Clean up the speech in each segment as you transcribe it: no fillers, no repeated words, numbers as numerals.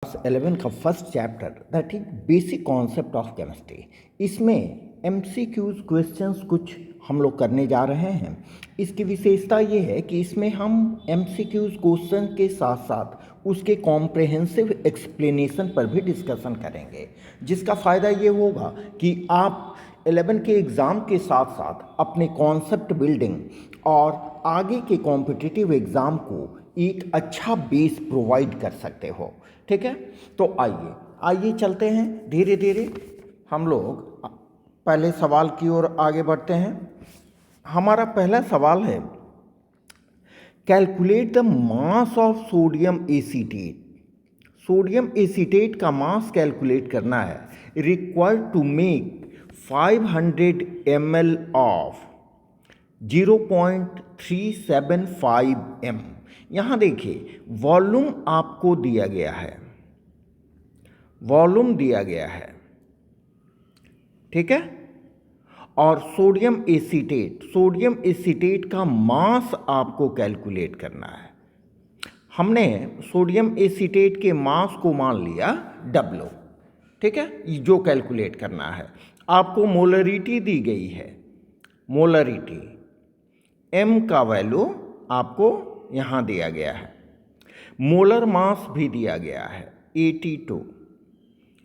Class 11 का first chapter that is basic concept of chemistry. इसमें MCQs questions कुछ हम लोग करने जा रहे हैं। इसकी विशेषता ये है कि इसमें हम एमसीक्यूज क्वेश्चन के साथ साथ उसके कॉम्प्रहेंसिव एक्सप्लेनेशन पर भी डिस्कशन करेंगे, जिसका फ़ायदा ये होगा कि आप 11 के एग्ज़ाम के साथ साथ अपने कॉन्सेप्ट बिल्डिंग और आगे के कॉम्पिटिटिव एग्ज़ाम को एक अच्छा बेस प्रोवाइड कर सकते हो। ठीक है, तो आइए चलते हैं धीरे धीरे। हम लोग पहले सवाल की ओर आगे बढ़ते हैं। हमारा पहला सवाल है, calculate the mass of sodium acetate. Sodium acetate का मास कैलकुलेट करना है। Required to make 500 ml of 0.375 m। यहाँ देखिए वॉल्यूम आपको दिया गया है, वॉल्यूम दिया गया है, ठीक है। और सोडियम एसीटेट का मास आपको कैलकुलेट करना है। हमने सोडियम एसीटेट के मास को मान लिया W, ठीक है, जो कैलकुलेट करना है। आपको मोलरिटी दी गई है, मोलरिटी M का वैल्यू आपको यहाँ दिया गया है। मोलर मास भी दिया गया है 82,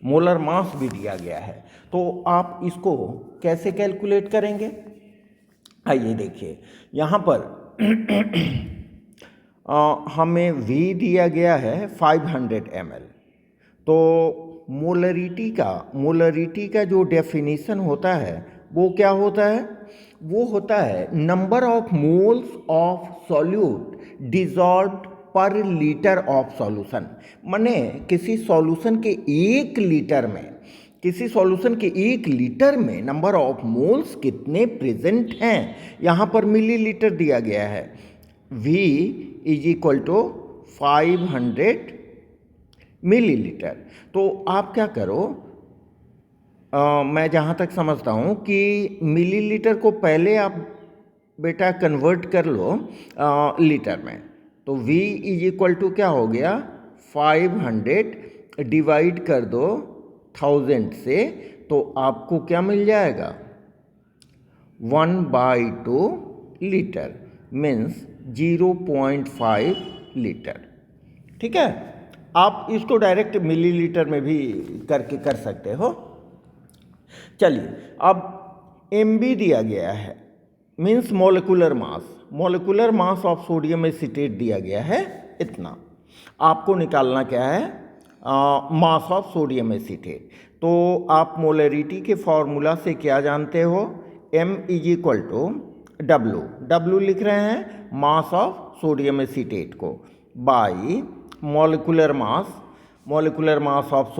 मोलर मास भी दिया गया है। तो आप इसको कैसे कैलकुलेट करेंगे? आइए देखिए, यहाँ पर हमें V दिया गया है 500 ml। तो मोलरिटी का जो डेफिनेशन होता है वो क्या होता है? वो होता है number of moles of solute dissolved per litre of solution. माने किसी सॉल्यूशन के 1 लीटर में नंबर ऑफ मोल्स कितने प्रेजेंट हैं, यहाँ पर मिलीलीटर दिया गया है। V is equal to 500 millilitre. तो आप क्या करो, मैं जहाँ तक समझता हूँ कि मिलीलीटर को पहले आप बेटा कन्वर्ट कर लो लीटर में। तो V इज इक्वल टू क्या हो गया, 500 डिवाइड कर दो 1000 से, तो आपको क्या मिल जाएगा, 1/2 लीटर मीन्स 0.5 लीटर। ठीक है, आप इसको डायरेक्ट मिलीलीटर में भी करके कर सकते हो। चलिए, अब MB दिया गया है, means molecular mass of sodium acetate दिया गया है इतना। आपको निकालना क्या है, मास ऑफ सोडियम एसीटेट। तो आप मोलरिटी के फॉर्मूला से क्या जानते हो, M is equal to W लिख रहे हैं मास ऑफ सोडियम एसीटेट को, by molecular mass of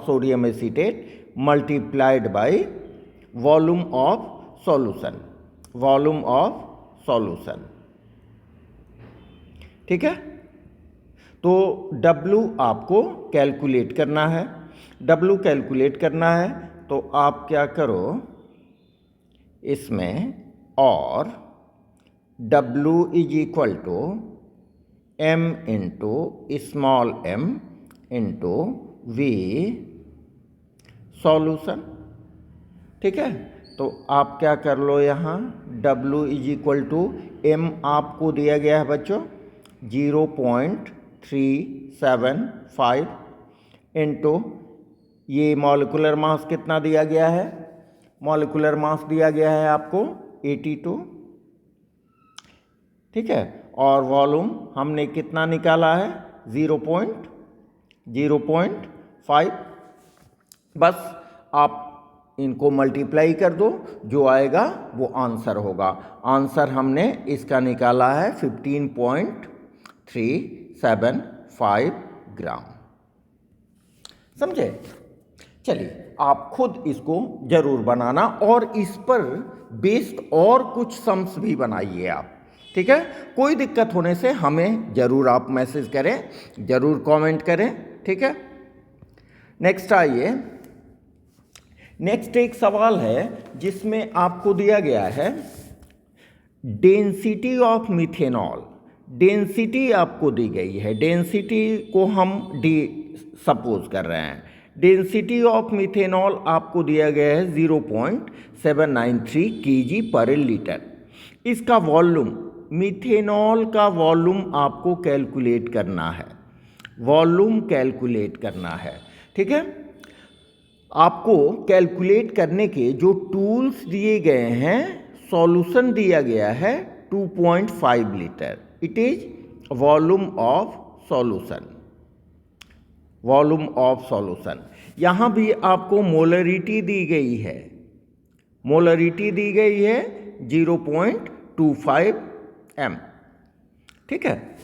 sodium acetate multiplied by volume of solution. ठीक है, तो W आपको कैलकुलेट करना है। तो आप क्या करो इसमें, और W is equal to M into small m into V solution. ठीक है, तो आप क्या कर लो, यहाँ W is equal to M आपको दिया गया है बच्चों 0.375 इंटू ये मॉलिकुलर मास कितना दिया गया है, मॉलिकुलर मास दिया गया है आपको 82। ठीक है, और वॉल्यूम हमने कितना निकाला है 0.5। बस आप इनको मल्टीप्लाई कर दो, जो आएगा वो आंसर होगा। आंसर हमने इसका निकाला है 15.375 ग्राम। समझे? चलिए, आप खुद इसको जरूर बनाना और इस पर बेस्ड और कुछ सम्स भी बनाइए आप। ठीक है, कोई दिक्कत होने से हमें जरूर आप मैसेज करें, जरूर कमेंट करें। ठीक है, नेक्स्ट आइए। नेक्स्ट एक सवाल है जिसमें आपको दिया गया है डेंसिटी ऑफ मिथेनॉल डेंसिटी आपको दी गई है, डेंसिटी को हम डी सपोज कर रहे हैं। डेंसिटी ऑफ मिथेनॉल आपको दिया गया है 0.793 kg पर लीटर। इसका वॉल्यूम, मिथेनॉल का वॉल्यूम आपको कैलकुलेट करना है, वॉल्यूम कैलकुलेट करना है, ठीक है। आपको कैलकुलेट करने के जो टूल्स दिए गए हैं, सॉल्यूशन दिया गया है 2.5 litre. It is volume of solution, volume of solution. यहाँ भी आपको मोलरिटी दी गई है, मोलरिटी दी गई है 0.25 m, ठीक है।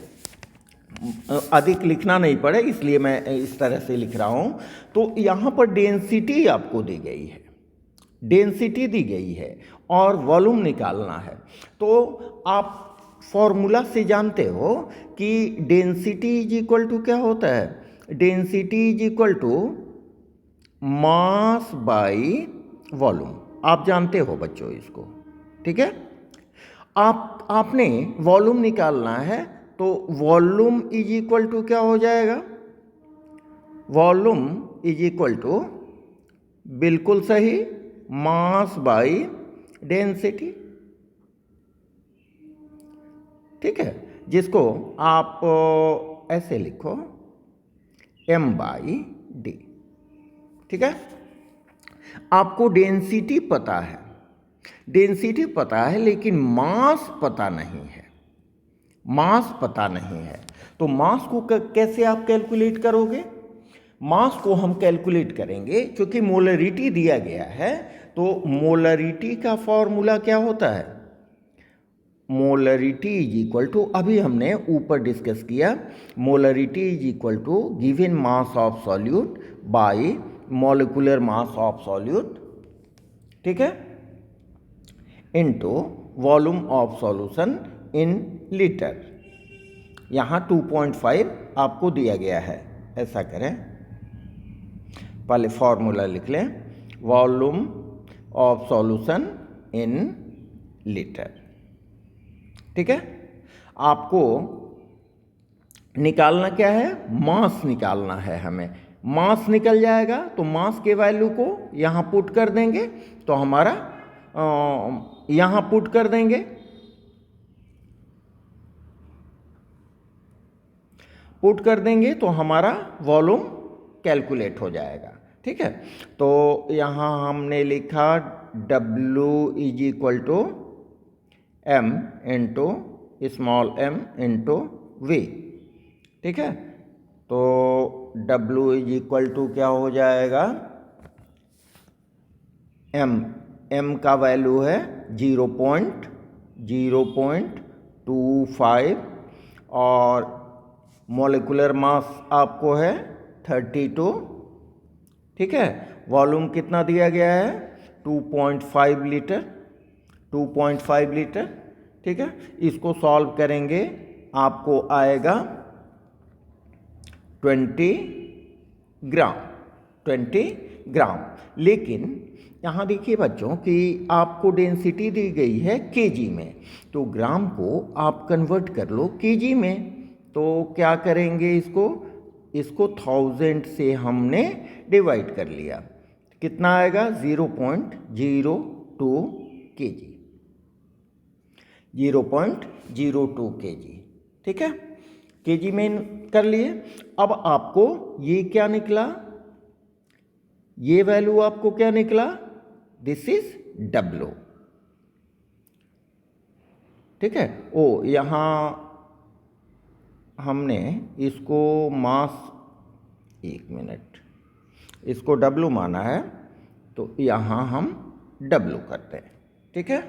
अधिक लिखना नहीं पड़े इसलिए मैं इस तरह से लिख रहा हूँ। तो यहाँ पर डेंसिटी आपको दी गई है, डेंसिटी दी गई है और वॉल्यूम निकालना है। तो आप फॉर्मूला से जानते हो कि डेंसिटी इज इक्वल टू क्या होता है, density is equal to mass by volume. आप जानते हो बच्चों इसको, ठीक है। आपने वॉल्यूम निकालना है तो वॉल्यूम इज इक्वल टू क्या हो जाएगा, वॉल्यूम इज इक्वल टू, बिल्कुल सही, मास बाई डेंसिटी, ठीक है। जिसको आप ऐसे लिखो m/d, ठीक है। आपको डेंसिटी पता है, डेंसिटी पता है लेकिन मास पता नहीं है, मास पता नहीं है। तो मास को कैसे आप कैलकुलेट करोगे, मास को हम कैलकुलेट करेंगे क्योंकि मोलरिटी दिया गया है। तो मोलरिटी का फॉर्मूला क्या होता है, मोलरिटी इज इक्वल टू, अभी हमने ऊपर डिस्कस किया, molarity is equal to given mass of solute by molecular mass of solute, ठीक है, into volume of solution in litre. यहाँ 2.5 आपको दिया गया है। ऐसा करें, पहले फॉर्मूला लिख लें, volume of solution in litre, ठीक है। आपको निकालना क्या है, मास निकालना है हमें। मास निकल जाएगा तो मास के वैल्यू को यहाँ पुट कर देंगे तो हमारा यहाँ पुट कर देंगे, पुट कर देंगे तो हमारा वॉल्यूम कैलकुलेट हो जाएगा, ठीक है। तो यहाँ हमने लिखा W is equal to m into small m into v, ठीक है। तो W इज इक्वल टू क्या हो जाएगा, m का वैल्यू है 0.25 और मॉलिक्यूलर मास आपको है 32, ठीक है। वॉल्यूम कितना दिया गया है, 2.5 लीटर, 2.5 लीटर, ठीक है। इसको सॉल्व करेंगे आपको आएगा 20 ग्राम, 20 ग्राम। लेकिन यहाँ देखिए बच्चों कि आपको डेंसिटी दी गई है केजी में, तो ग्राम को आप कन्वर्ट कर लो केजी में। तो क्या करेंगे, इसको 1000 से हमने डिवाइड कर लिया, कितना आएगा 0.02 kg, 0.02 kg, ठीक है। केजी में कर लिए। अब आपको ये क्या निकला, ये वैल्यू आपको क्या निकला, दिस इज W, ठीक है। यहाँ हमने इसको मास, एक मिनट, इसको W माना है तो यहाँ हम W करते हैं, ठीक है।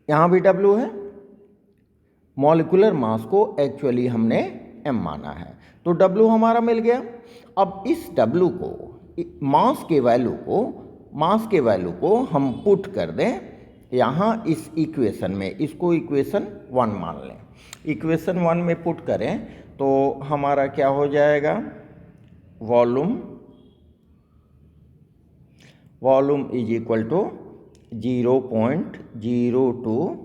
यहाँ भी W है, मॉलिक्यूलर मास को एक्चुअली हमने m माना है तो W हमारा मिल गया। अब इस W को, मास के वैल्यू को हम पुट कर दें यहाँ इस इक्वेशन में, इसको इक्वेशन 1 मान लें। इक्वेशन 1 में पुट करें तो हमारा क्या हो जाएगा, volume is equal to 0.02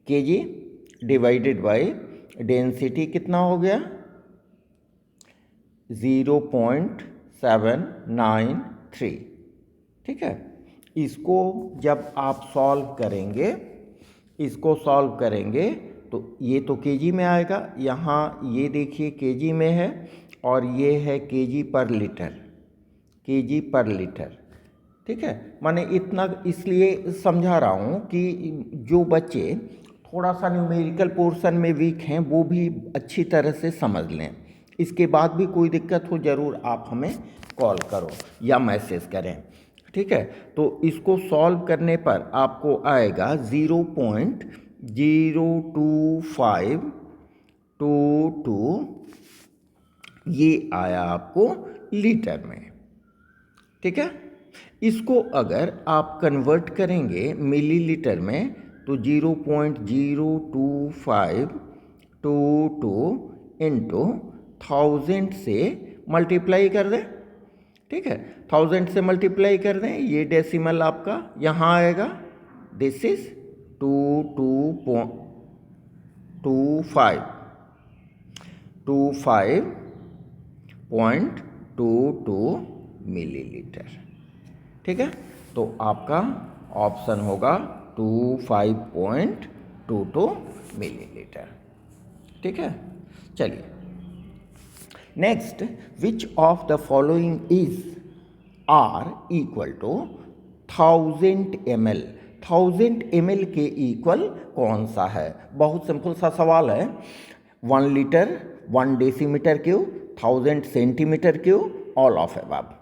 kg divided by density कितना हो गया 0.793। ठीक है, इसको जब आप सॉल्व करेंगे, इसको सॉल्व करेंगे तो ये तो केजी में आएगा, यहाँ ये देखिए केजी में है और ये है केजी पर लीटर, केजी पर लीटर। ठीक है, मैंने इतना इसलिए समझा रहा हूँ कि जो बच्चे थोड़ा सा न्यूमेरिकल पोर्शन में वीक हैं वो भी अच्छी तरह से समझ लें। इसके बाद भी कोई दिक्कत हो ज़रूर आप हमें कॉल करो या मैसेज करें। ठीक है, तो इसको सॉल्व करने पर आपको आएगा 0.02522, ये आया आपको लीटर में। ठीक है, इसको अगर आप कन्वर्ट करेंगे मिलीलीटर में तो 0.02522 इंटू 1000 से मल्टीप्लाई कर दें। ठीक है, 1000 से मल्टीप्लाई कर दें, ये डेसिमल आपका यहाँ आएगा, दिस इज 25.22 मिलीलीटर। ठीक है, तो आपका ऑप्शन होगा 25.22 मिलीलीटर। ठीक है, चलिए next, which of the following is are equal to 1000 ml। 1000 ml के इक्वल कौन सा है? बहुत सिंपल सा सवाल है। 1 litre 1 decimetre cube 1000 centimetre cube all of above.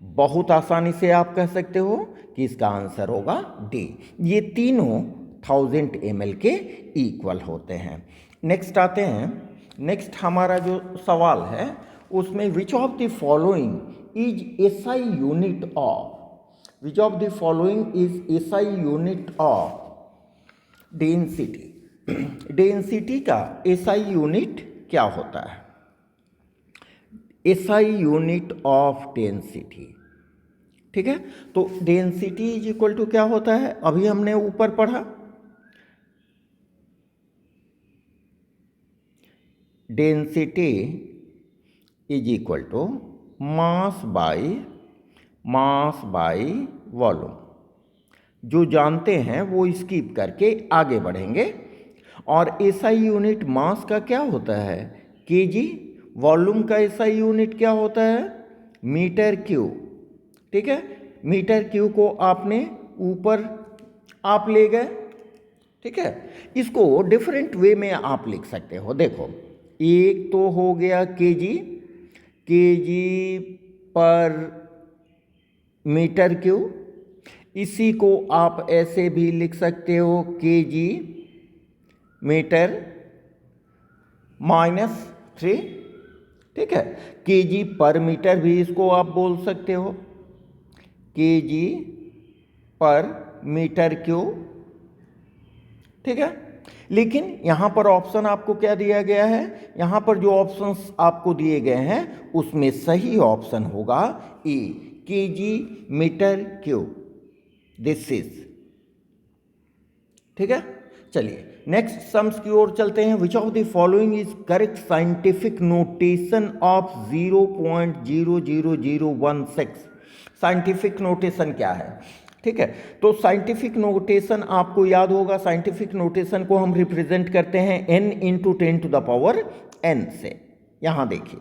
बहुत आसानी से आप कह सकते हो कि इसका आंसर होगा डी। ये तीनों 1000 ml के इक्वल होते हैं। नेक्स्ट आते हैं, नेक्स्ट हमारा जो सवाल है उसमें विच of the following is SI unit of, which of the following is SI unit of density. Density का एसआई यूनिट क्या होता है? SI unit of density. ठीक है, तो डेंसिटी इज इक्वल टू क्या होता है? अभी हमने ऊपर पढ़ा, density is equal to mass by volume. जो जानते हैं वो स्किप करके आगे बढ़ेंगे। और एसआई यूनिट मास का क्या होता है? केजी। वॉल्यूम का एसआई यूनिट क्या होता है? Metre cube. ठीक है, मीटर क्यूब को आपने ऊपर आप ले गए। ठीक है, इसको डिफरेंट वे में आप लिख सकते हो। देखो, एक तो हो गया केजी, केजी पर मीटर क्यूब। इसी को आप ऐसे भी लिख सकते हो केजी मीटर -3। ठीक है, केजी पर मीटर भी इसको आप बोल सकते हो, केजी पर मीटर क्यूब। ठीक है, लेकिन यहाँ पर ऑप्शन आपको क्या दिया गया है? यहाँ पर जो ऑप्शंस आपको दिए गए हैं उसमें सही ऑप्शन होगा A, KG metre cube, this is. ठीक है, चलिए नेक्स्ट सम्स की ओर चलते हैं। Which of the following is correct scientific notation of 0.00016। Scientific notation क्या है? ठीक है, तो साइंटिफिक नोटेशन आपको याद होगा, साइंटिफिक नोटेशन को हम रिप्रेजेंट करते हैं n इंटू 10⁻n से। यहाँ देखिए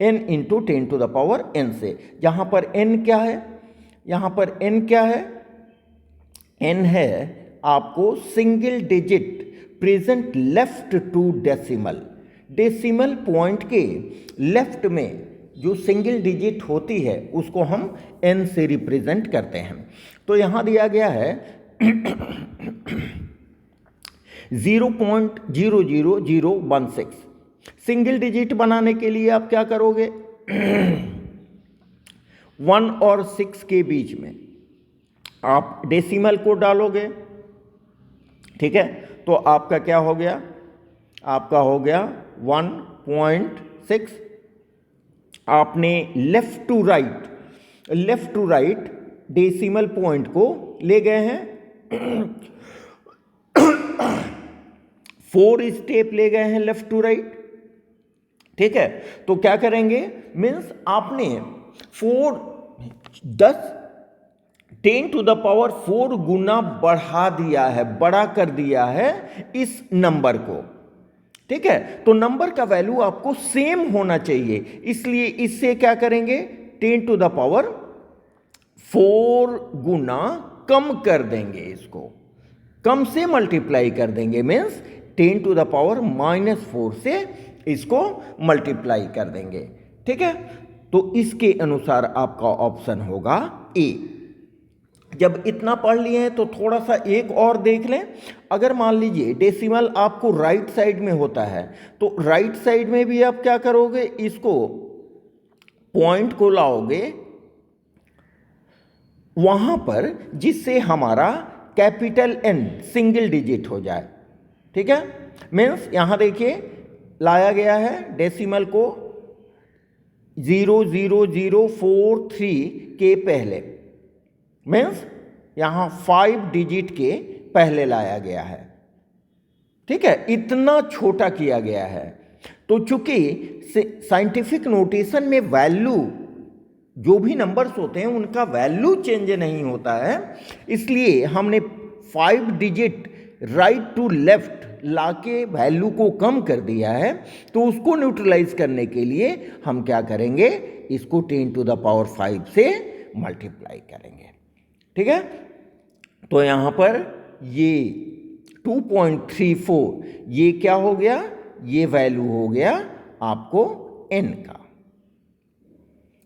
n इंटू 10⁻n से। यहाँ पर n क्या है? यहाँ पर n क्या है? n है आपको single digit present left to decimal. Decimal point के लेफ्ट में जो सिंगल डिजिट होती है उसको हम n से रिप्रेजेंट करते हैं। तो यहाँ दिया गया है 0.00016। सिंगल डिजिट बनाने के लिए आप क्या करोगे? 1 और 6 के बीच में आप डेसिमल को डालोगे। ठीक है, तो आपका क्या हो गया? आपका हो गया 1.6। आपने left to right decimal point को ले गए हैं। 4 स्टेप ले गए हैं लेफ्ट टू राइट, ठीक है। तो क्या करेंगे, मीन्स आपने 10 टू द पावर 4 गुना बढ़ा दिया है, बड़ा कर दिया है इस नंबर को, ठीक है। तो नंबर का वैल्यू आपको सेम होना चाहिए, इसलिए इससे क्या करेंगे, 10 टू द पावर 4 गुना कम कर देंगे, इसको कम से मल्टीप्लाई कर देंगे, मीन्स 10 टू द पावर -4 से इसको मल्टीप्लाई कर देंगे, ठीक है। तो इसके अनुसार आपका ऑप्शन होगा ए। जब इतना पढ़ लिए हैं तो थोड़ा सा एक और देख लें। अगर मान लीजिए डेसिमल आपको राइट साइड में होता है, तो राइट साइड में भी आप क्या करोगे, इसको पॉइंट को लाओगे वहां पर जिससे हमारा कैपिटल एन सिंगल डिजिट हो जाए, ठीक है। मीन्स यहां देखिए लाया गया है डेसिमल को 00043 के पहले, मीन्स यहां 5 डिजिट के पहले लाया गया है, ठीक है। इतना छोटा किया गया है। तो चूंकि साइंटिफिक नोटेशन में वैल्यू, जो भी नंबर्स होते हैं उनका वैल्यू चेंज नहीं होता है, इसलिए हमने 5 डिजिट राइट टू लेफ्ट लाके वैल्यू को कम कर दिया है। तो उसको न्यूट्रलाइज करने के लिए हम क्या करेंगे, इसको 10 टू द पावर 5 से मल्टीप्लाई करेंगे, ठीक है। तो यहां पर ये 2.34 ये क्या हो गया, ये वैल्यू हो गया आपको n का,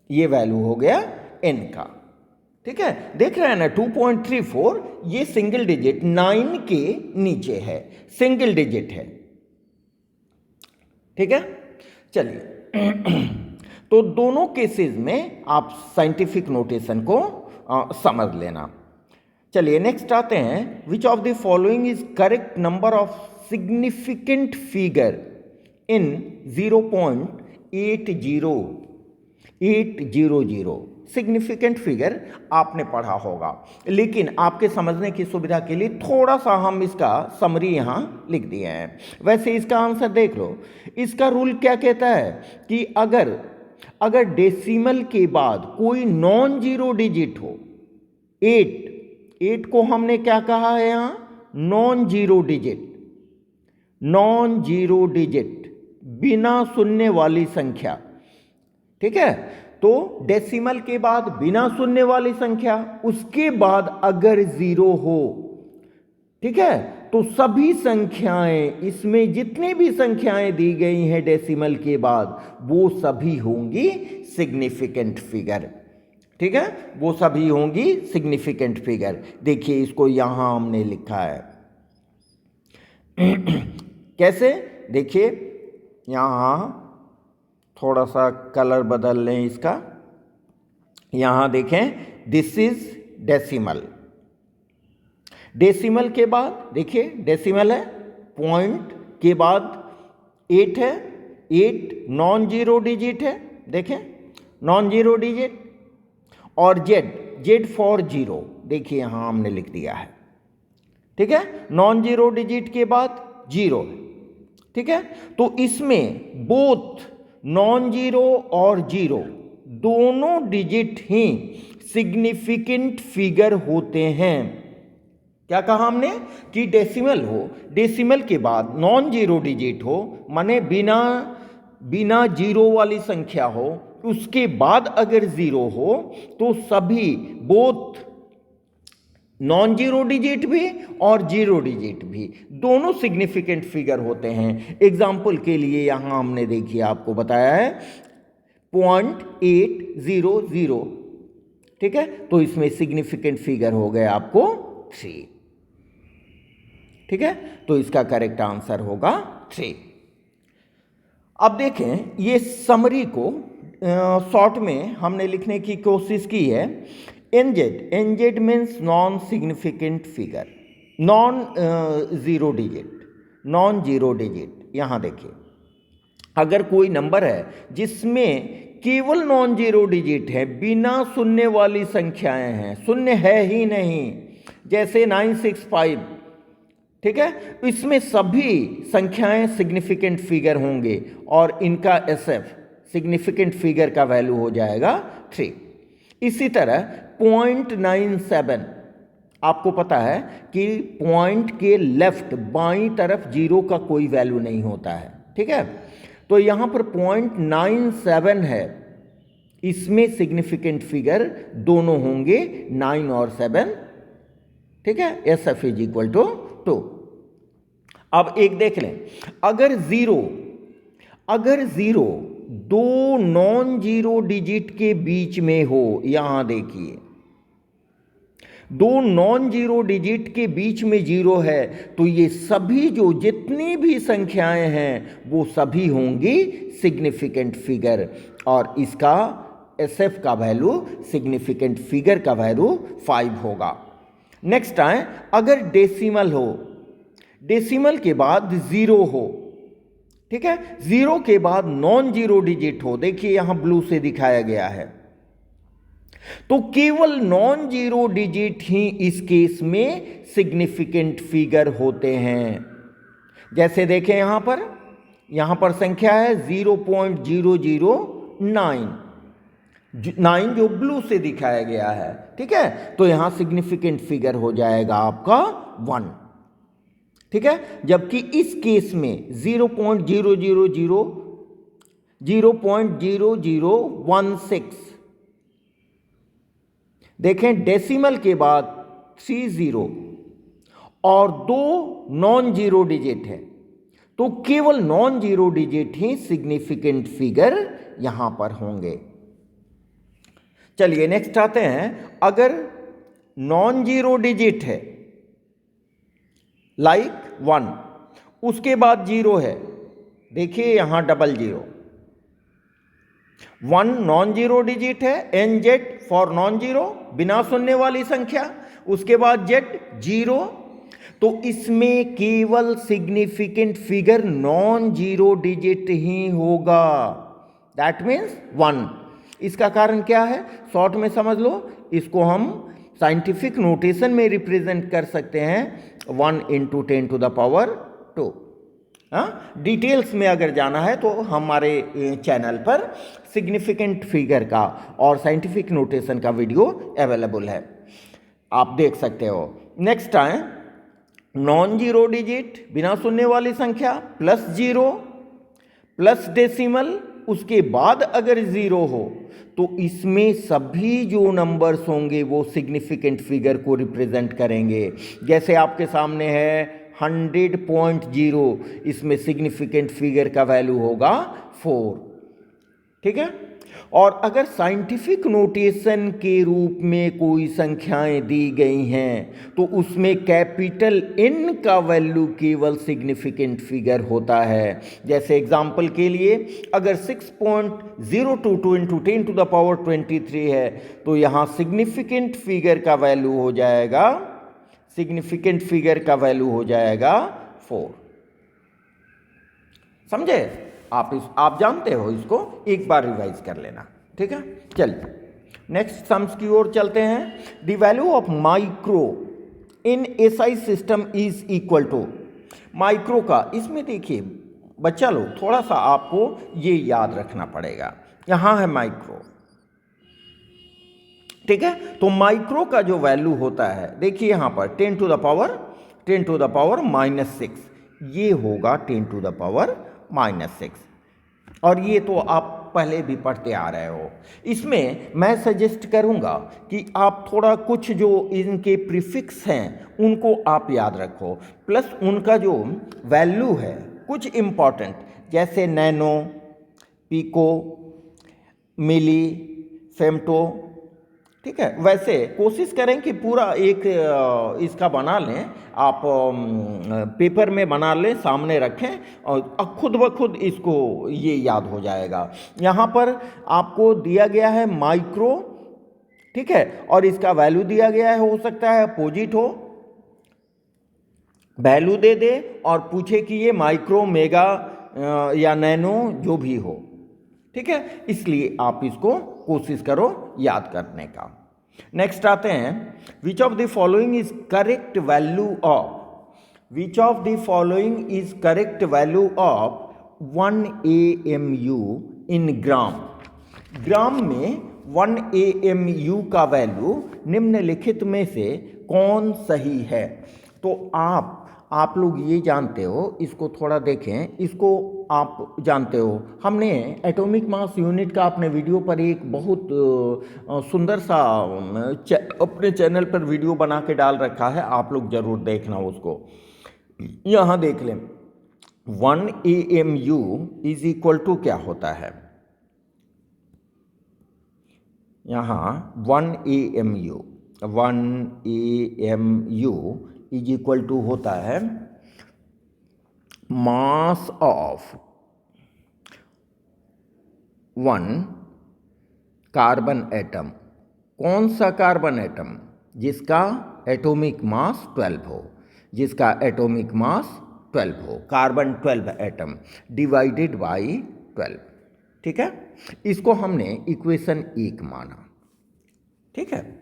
ये वैल्यू हो गया n का, ठीक है। देख रहे हैं ना 2.34 ये सिंगल डिजिट 9 के नीचे है, सिंगल डिजिट है, ठीक है। चलिए तो दोनों केसेस में आप साइंटिफिक नोटेशन को समझ लेना। चलिए नेक्स्ट आते हैं, which of the following is correct number of significant figure in 0.80800। Significant figure आपने पढ़ा होगा, लेकिन आपके समझने की सुविधा के लिए थोड़ा सा हम इसका समरी यहां लिख दिए हैं। वैसे इसका आंसर देख लो। इसका रूल क्या कहता है कि अगर डेसिमल के बाद कोई नॉन जीरो डिजिट हो, 8 को हमने क्या कहा है यहां, नॉन जीरो डिजिट बिना शून्य वाली संख्या, ठीक है। तो डेसिमल के बाद बिना शून्य वाली संख्या, उसके बाद अगर 0 हो, ठीक है, तो सभी संख्याएं, इसमें जितनी भी संख्याएं दी गई हैं डेसिमल के बाद, वो सभी होंगी सिग्निफिकेंट फिगर, ठीक है, वो सभी होंगी सिग्निफिकेंट फिगर। देखिए इसको यहां हमने लिखा है कैसे, देखिए यहां थोड़ा सा कलर बदल लें इसका, यहां देखें दिस इज डेसिमल। डेसिमल के बाद देखिए डेसिमल है, पॉइंट के बाद 8 है, 8 नॉन जीरो डिजिट है, देखें नॉन जीरो डिजिट, और जेड फॉर जीरो, देखिए यहां हमने लिख दिया है, ठीक है। नॉन जीरो डिजिट के बाद 0 है, ठीक है। तो इसमें बोथ नॉन जीरो और जीरो दोनों डिजिट ही सिग्निफिकेंट फिगर होते हैं। क्या कहा हमने कि डेसिमल हो, डेसिमल के बाद नॉन जीरो डिजिट हो, माने बिना जीरो वाली संख्या हो, उसके बाद अगर 0 हो, तो सभी बोथ नॉन जीरो डिजिट भी और जीरो डिजिट भी दोनों सिग्निफिकेंट फिगर होते हैं। एग्जाम्पल के लिए यहां हमने देखिए आपको बताया है 0.800, ठीक है। तो इसमें सिग्निफिकेंट फिगर हो गए आपको 3, ठीक है। तो इसका करेक्ट आंसर होगा 3। अब देखें ये समरी को शॉर्ट में हमने लिखने की कोशिश की है। NZ means non significant figure, non zero digit. यहां देखिए अगर कोई नंबर है जिसमें केवल नॉन जीरो डिजिट है, बिना शून्य वाली संख्याएं हैं, शून्य है ही नहीं, जैसे 965 ठीक है, इसमें सभी संख्याएं सिग्निफिकेंट फिगर होंगे और इनका SF सिग्निफिकेंट फिगर का वैल्यू हो जाएगा 3। इसी तरह 0.97, आपको पता है कि पॉइंट के लेफ्ट बाईं तरफ जीरो का कोई वैल्यू नहीं होता है, ठीक है। तो यहाँ पर 0.97 है, इसमें सिग्निफिकेंट फिगर दोनों होंगे 9 और 7, ठीक है। SF is equal to 2। अब एक देख लें, अगर जीरो दो नॉन जीरो डिजिट के बीच में हो, यहां देखिए दो नॉन जीरो डिजिट के बीच में जीरो है, तो ये सभी जो जितनी भी संख्याएं हैं वो सभी होंगी सिग्निफिकेंट फिगर, और इसका SF का वैल्यू सिग्निफिकेंट फिगर का वैल्यू 5 होगा। नेक्स्ट आए, अगर डेसिमल हो, डेसिमल के बाद जीरो हो, ठीक है, जीरो के बाद नॉन जीरो डिजिट हो, देखिए यहां ब्लू से दिखाया गया है, तो केवल नॉन जीरो डिजिट ही इस केस में सिग्निफिकेंट फिगर होते हैं। जैसे देखें यहां पर संख्या है 0.009, 9 जो ब्लू से दिखाया गया है, ठीक है, तो यहां सिग्निफिकेंट फिगर हो जाएगा आपका 1, ठीक है। जबकि इस केस में 0.0016 देखें, डेसिमल के बाद 30 और 2 नॉन जीरो डिजिट है, तो केवल नॉन जीरो डिजिट ही सिग्निफिकेंट फिगर यहां पर होंगे। चलिए नेक्स्ट आते हैं, अगर नॉन जीरो डिजिट है लाइक 1, उसके बाद जीरो है, देखिए यहां double zero, 1 non zero digit है, NZ फॉर नॉन जीरो, बिना सुनने वाली संख्या, उसके बाद Z 0, तो इसमें केवल significant figure non zero digit ही होगा, दैट मीन्स 1। इसका कारण क्या है, शॉर्ट में समझ लो, इसको हम साइंटिफिक नोटेशन में रिप्रेजेंट कर सकते हैं 1 × 10⁻²। डिटेल्स में अगर जाना है तो हमारे चैनल पर सिग्निफिकेंट फिगर का और साइंटिफिक नोटेशन का वीडियो अवेलेबल है, आप देख सकते हो। नेक्स्ट आए, नॉन जीरो डिजिट बिना सुनने वाली संख्या प्लस जीरो प्लस डेसिमल, उसके बाद अगर जीरो हो तो इसमें सभी जो नंबर्स होंगे वो सिग्निफिकेंट फिगर को रिप्रेजेंट करेंगे। जैसे आपके सामने है 100.0, इसमें सिग्निफिकेंट फिगर का वैल्यू होगा 4, ठीक है। और अगर साइंटिफिक नोटेशन के रूप में कोई संख्याएं दी गई हैं तो उसमें कैपिटल N का वैल्यू केवल सिग्निफिकेंट फिगर होता है। जैसे एग्जांपल के लिए अगर 6.022 × 10⁻23 है तो यहाँ सिग्निफिकेंट फिगर का वैल्यू हो जाएगा, सिग्निफिकेंट फिगर का वैल्यू हो जाएगा 4। समझे आप जानते हो, इसको एक बार रिवाइज कर लेना, ठीक है। चलिए नेक्स्ट सम्स की ओर चलते हैं। The value of micro in SI system is equal to, micro का, इसमें देखिए बच्चा लोग थोड़ा सा आपको ये याद रखना पड़ेगा, यहां है माइक्रो, ठीक है। तो माइक्रो का जो वैल्यू होता है, देखिए यहां पर 10⁻⁻6, ये होगा 10⁻⁻6, और ये तो आप पहले भी पढ़ते आ रहे हो। इसमें मैं सजेस्ट करूंगा कि आप थोड़ा कुछ जो इनके प्रीफिक्स हैं उनको आप याद रखो, प्लस उनका जो वैल्यू है कुछ इम्पॉर्टेंट, जैसे नैनो, पिको, मिली, फेम्टो, ठीक है। वैसे कोशिश करें कि पूरा एक इसका बना लें, आप पेपर में बना लें, सामने रखें और खुद ब खुद इसको ये याद हो जाएगा। यहाँ पर आपको दिया गया है माइक्रो, ठीक है, और इसका वैल्यू दिया गया है, हो सकता है अपोजिट हो, वैल्यू दे दे और पूछे कि ये माइक्रो, मेगा या नैनो जो भी हो, ठीक है। इसलिए आप इसको कोशिश करो याद करने का। नेक्स्ट आते हैं, which of the following is correct value of which of the following is correct value of 1 AMU इन ग्राम। ग्राम में 1 AMU का वैल्यू निम्नलिखित में से कौन सही है? तो आप लोग ये जानते हो, इसको थोड़ा देखें, इसको आप जानते हो, हमने एटॉमिक मास यूनिट का अपने वीडियो पर एक बहुत सुंदर सा अपने चैनल पर वीडियो बना के डाल रखा है, आप लोग ज़रूर देखना उसको। यहाँ देख लें 1 AMU इज इक्वल टू क्या होता है, यहाँ 1 AMU इज इक्वल टू होता है मास ऑफ 1 कार्बन एटम। कौन सा कार्बन एटम? जिसका एटॉमिक मास 12 हो, जिसका एटॉमिक मास 12 हो, कार्बन 12 एटम डिवाइडेड बाई 12। ठीक है, इसको हमने इक्वेशन 1 माना। ठीक है,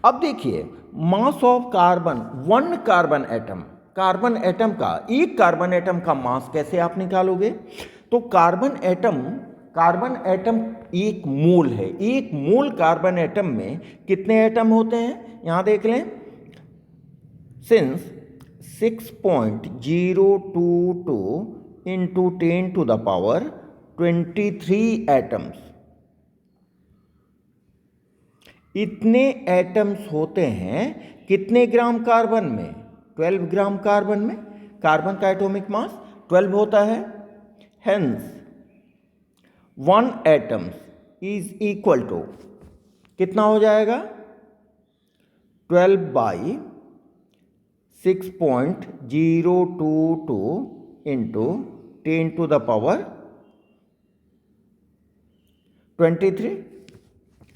अब देखिए mass of carbon 1 carbon atom, carbon atom का, एक कार्बन एटम का मास कैसे आप निकालोगे? तो कार्बन एटम एक मोल है, एक मोल कार्बन एटम में कितने एटम होते हैं? यहां देख लें, since 6.022 into 10 to the power 23 atoms, इतने एटम्स होते हैं कितने ग्राम कार्बन में? 12 ग्राम कार्बन में। कार्बन का एटॉमिक मास 12 होता है, hence 1 atoms is equal to कितना हो जाएगा? 12 by 6.022 into 10 to the power 23।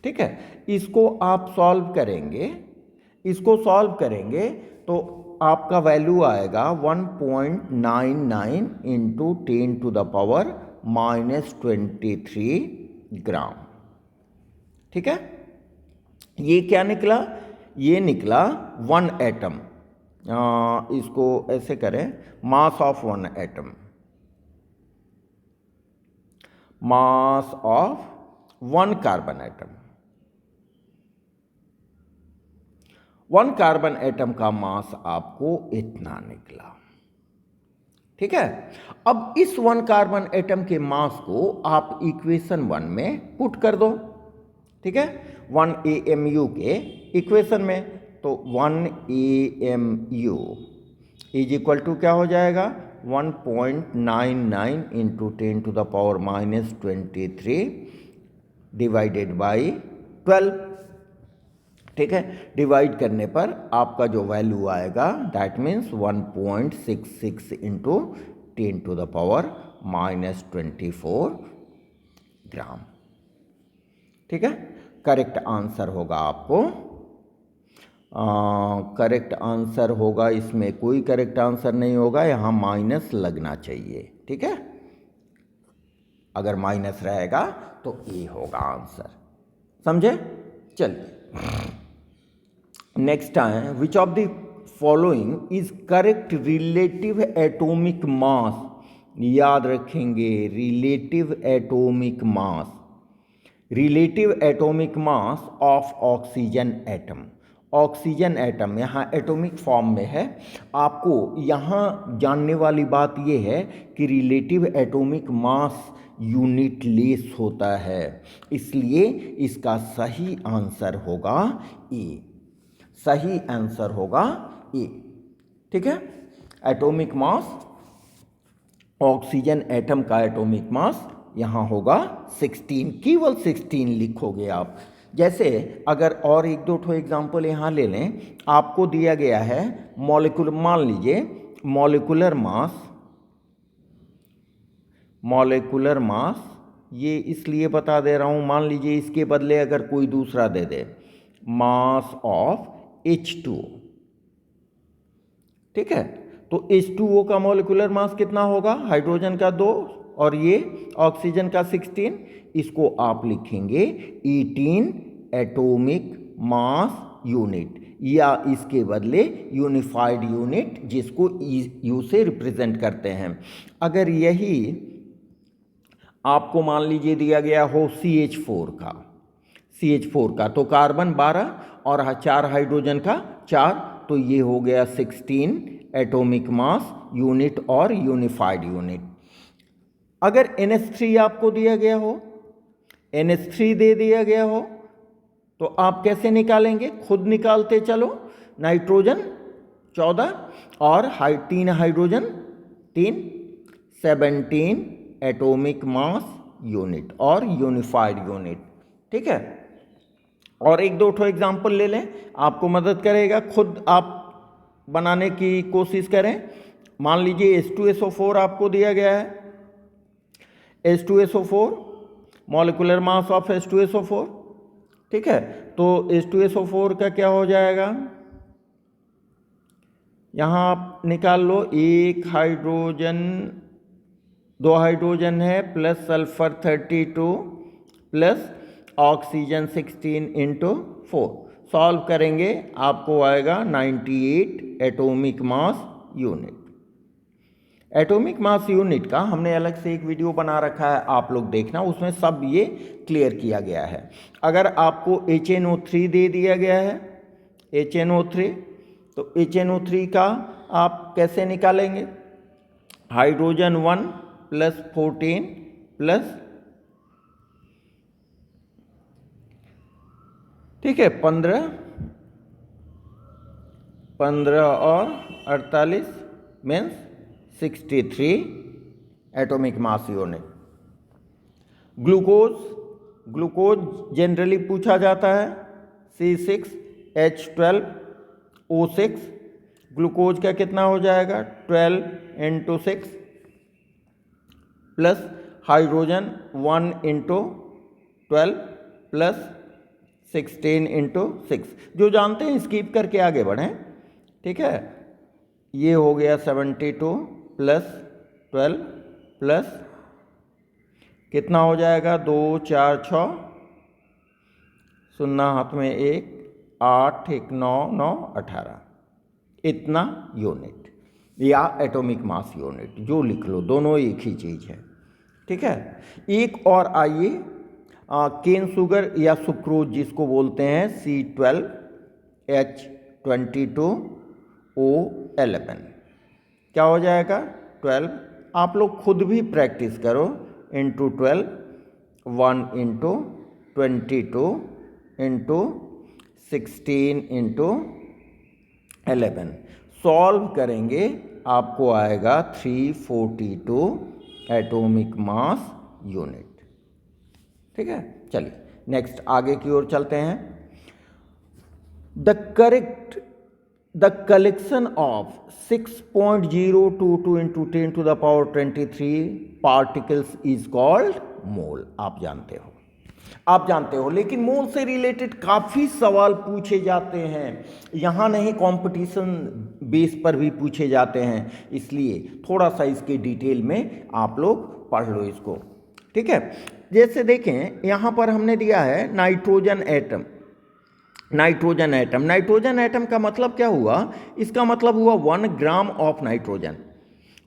ठीक है, इसको आप सॉल्व करेंगे तो आपका वैल्यू आएगा 1.99 इंटू 10 टू द पावर -23 ग्राम। ठीक है, ये क्या निकला? ये निकला 1 एटम, इसको ऐसे करें, mass of 1 atom, mass of 1 carbon atom, 1 carbon atom का मास आपको इतना निकला। ठीक है, अब इस 1 कार्बन एटम के मास को आप इक्वेशन 1 में पुट कर दो। ठीक है, 1 AMU के इक्वेशन में, तो 1 AMU इज इक्वल टू क्या हो जाएगा? 1.99 into 10 to the power -23 divided by 12। ठीक है, डिवाइड करने पर आपका जो वैल्यू आएगा that means 1.66 into 10 to the power -24 gram. ठीक है, करेक्ट आंसर होगा आपको, करेक्ट आंसर होगा, इसमें कोई करेक्ट आंसर नहीं होगा, यहाँ माइनस लगना चाहिए। ठीक है, अगर माइनस रहेगा तो ए होगा आंसर, समझे? चलिए नेक्स्ट है, विच of the following is correct relative atomic mass. याद रखेंगे, relative atomic mass, relative atomic mass of oxygen atom. Oxygen atom यहाँ एटॉमिक फॉर्म में है। आपको यहाँ जानने वाली बात यह है कि relative atomic mass unit less होता है, इसलिए इसका सही आंसर होगा ए, सही आंसर होगा ए। ठीक है, एटॉमिक मास, ऑक्सीजन एटम का एटॉमिक मास यहाँ होगा 16, केवल 16 लिखोगे आप। जैसे अगर और एक दो ठो एग्जाम्पल यहाँ ले लें, आपको दिया गया है मॉलिक्यूलर, मान लीजिए मॉलिक्यूलर मास, ये इसलिए बता दे रहा हूँ, मान लीजिए इसके बदले अगर कोई दूसरा दे दे, मास ऑफ H2O। ठीक है, तो H2O का मॉलिक्यूलर मास कितना होगा? हाइड्रोजन का 2 और ये ऑक्सीजन का 16, इसको आप लिखेंगे 18 एटॉमिक मास यूनिट। या इसके बदले यूनिफाइड यूनिट जिसको यू से रिप्रेजेंट करते हैं। अगर यही आपको मान लीजिए दिया गया हो CH4 का तो कार्बन 12 और 4 हाइड्रोजन का 4, तो ये हो गया 16 एटॉमिक मास यूनिट और यूनिफाइड यूनिट। अगर NH3 आपको दिया गया हो, NH3 दे दिया गया हो, तो आप कैसे निकालेंगे? खुद निकालते चलो। नाइट्रोजन 14 और 3 हाइड्रोजन 3, 17 एटॉमिक मास यूनिट और यूनिफाइड यूनिट। ठीक है, और एक दो ठो एग्जाम्पल ले लें, आपको मदद करेगा। खुद आप बनाने की कोशिश करें। मान लीजिए H2SO4 आपको दिया गया है, H2SO4 molecular mass of H2SO4। ठीक है, तो H2SO4 का क्या हो जाएगा? यहाँ आप निकाल लो, 1 हाइड्रोजन 2 हाइड्रोजन है plus sulphur 32 plus oxygen 16 into 4। Solve करेंगे आपको आएगा 98 atomic mass unit. Atomic mass unit का हमने अलग से एक वीडियो बना रखा है, आप लोग देखना, उसमें सब ये क्लियर किया गया है। अगर आपको HNO3 दे दिया गया है, HNO3, तो HNO3 का आप कैसे निकालेंगे? हाइड्रोजन 1 प्लस 14 प्लस, ठीक है, 15 और 48 means 63 atomic mass unit. Glucose generally पूछा जाता है, C6H12O6। ग्लूकोज का कितना हो जाएगा? 12 into 6 plus hydrogen 1 into 12 plus 16 into 6। जो जानते हैं स्किप करके आगे बढ़ें। ठीक है, ये हो गया 72 प्लस 12 प्लस कितना हो जाएगा? 2 4 6 0 हाथ में 1 8 1 9 9 18, इतना यूनिट या एटॉमिक मास यूनिट, जो लिख लो, दोनों एक ही चीज़ है। ठीक है, एक और आइए, केन शुगर या सुक्रोज जिसको बोलते हैं, C12H22O11, क्या हो जाएगा? 12। आप लोग खुद भी प्रैक्टिस करो, into 12, 1 into 22 into 16 into 11। Solve करेंगे आपको आएगा 342 एटॉमिक मास यूनिट। ठीक है, चलिए नेक्स्ट आगे की ओर चलते हैं। The collection of 6.022 into 10 to the power 23 particles is called mole. आप जानते हो, लेकिन मोल से रिलेटेड काफ़ी सवाल पूछे जाते हैं। यहाँ नहीं, कंपटीशन बेस पर भी पूछे जाते हैं, इसलिए थोड़ा सा इसके डिटेल में आप लोग पढ़ लो इसको। ठीक है, जैसे देखें यहाँ पर हमने दिया है नाइट्रोजन एटम का मतलब क्या हुआ? इसका मतलब हुआ 1 gram of nitrogen.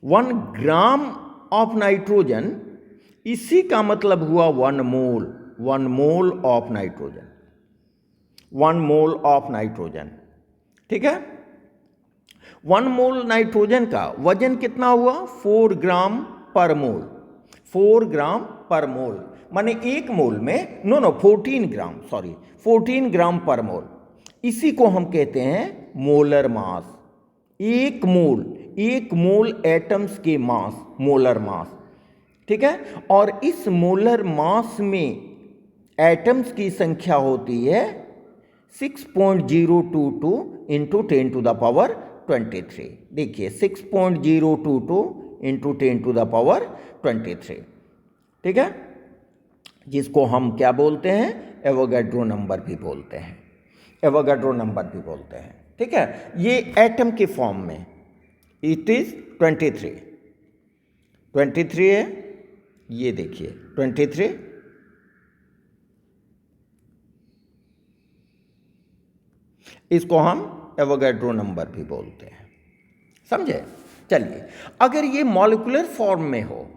1 gram of nitrogen, इसी का मतलब हुआ 1 mole of nitrogen. 1 mole of nitrogen. ठीक है, 1 मोल नाइट्रोजन का वजन कितना हुआ? 4 ग्राम पर मोल। 4 ग्राम पर मोल माने एक मोल में 14 ग्राम पर मोल। इसी को हम कहते हैं मोलर मास। एक मोल एटम्स के मास, मोलर मास। ठीक है, और इस मोलर मास में एटम्स की संख्या होती है 6.022 इंटू 10 टू द पावर 23। देखिए 6.022 इंटू 10 टू द पावर 23। ठीक है, जिसको हम क्या बोलते हैं? एवोगाड्रो नंबर भी बोलते हैं। ठीक है, ये एटम के फॉर्म में इट इज 23 है। ये देखिए 23, इसको हम एवोगैड्रो नंबर भी बोलते हैं, समझे। चलिए, अगर ये मॉलिक्यूलर फॉर्म में हो,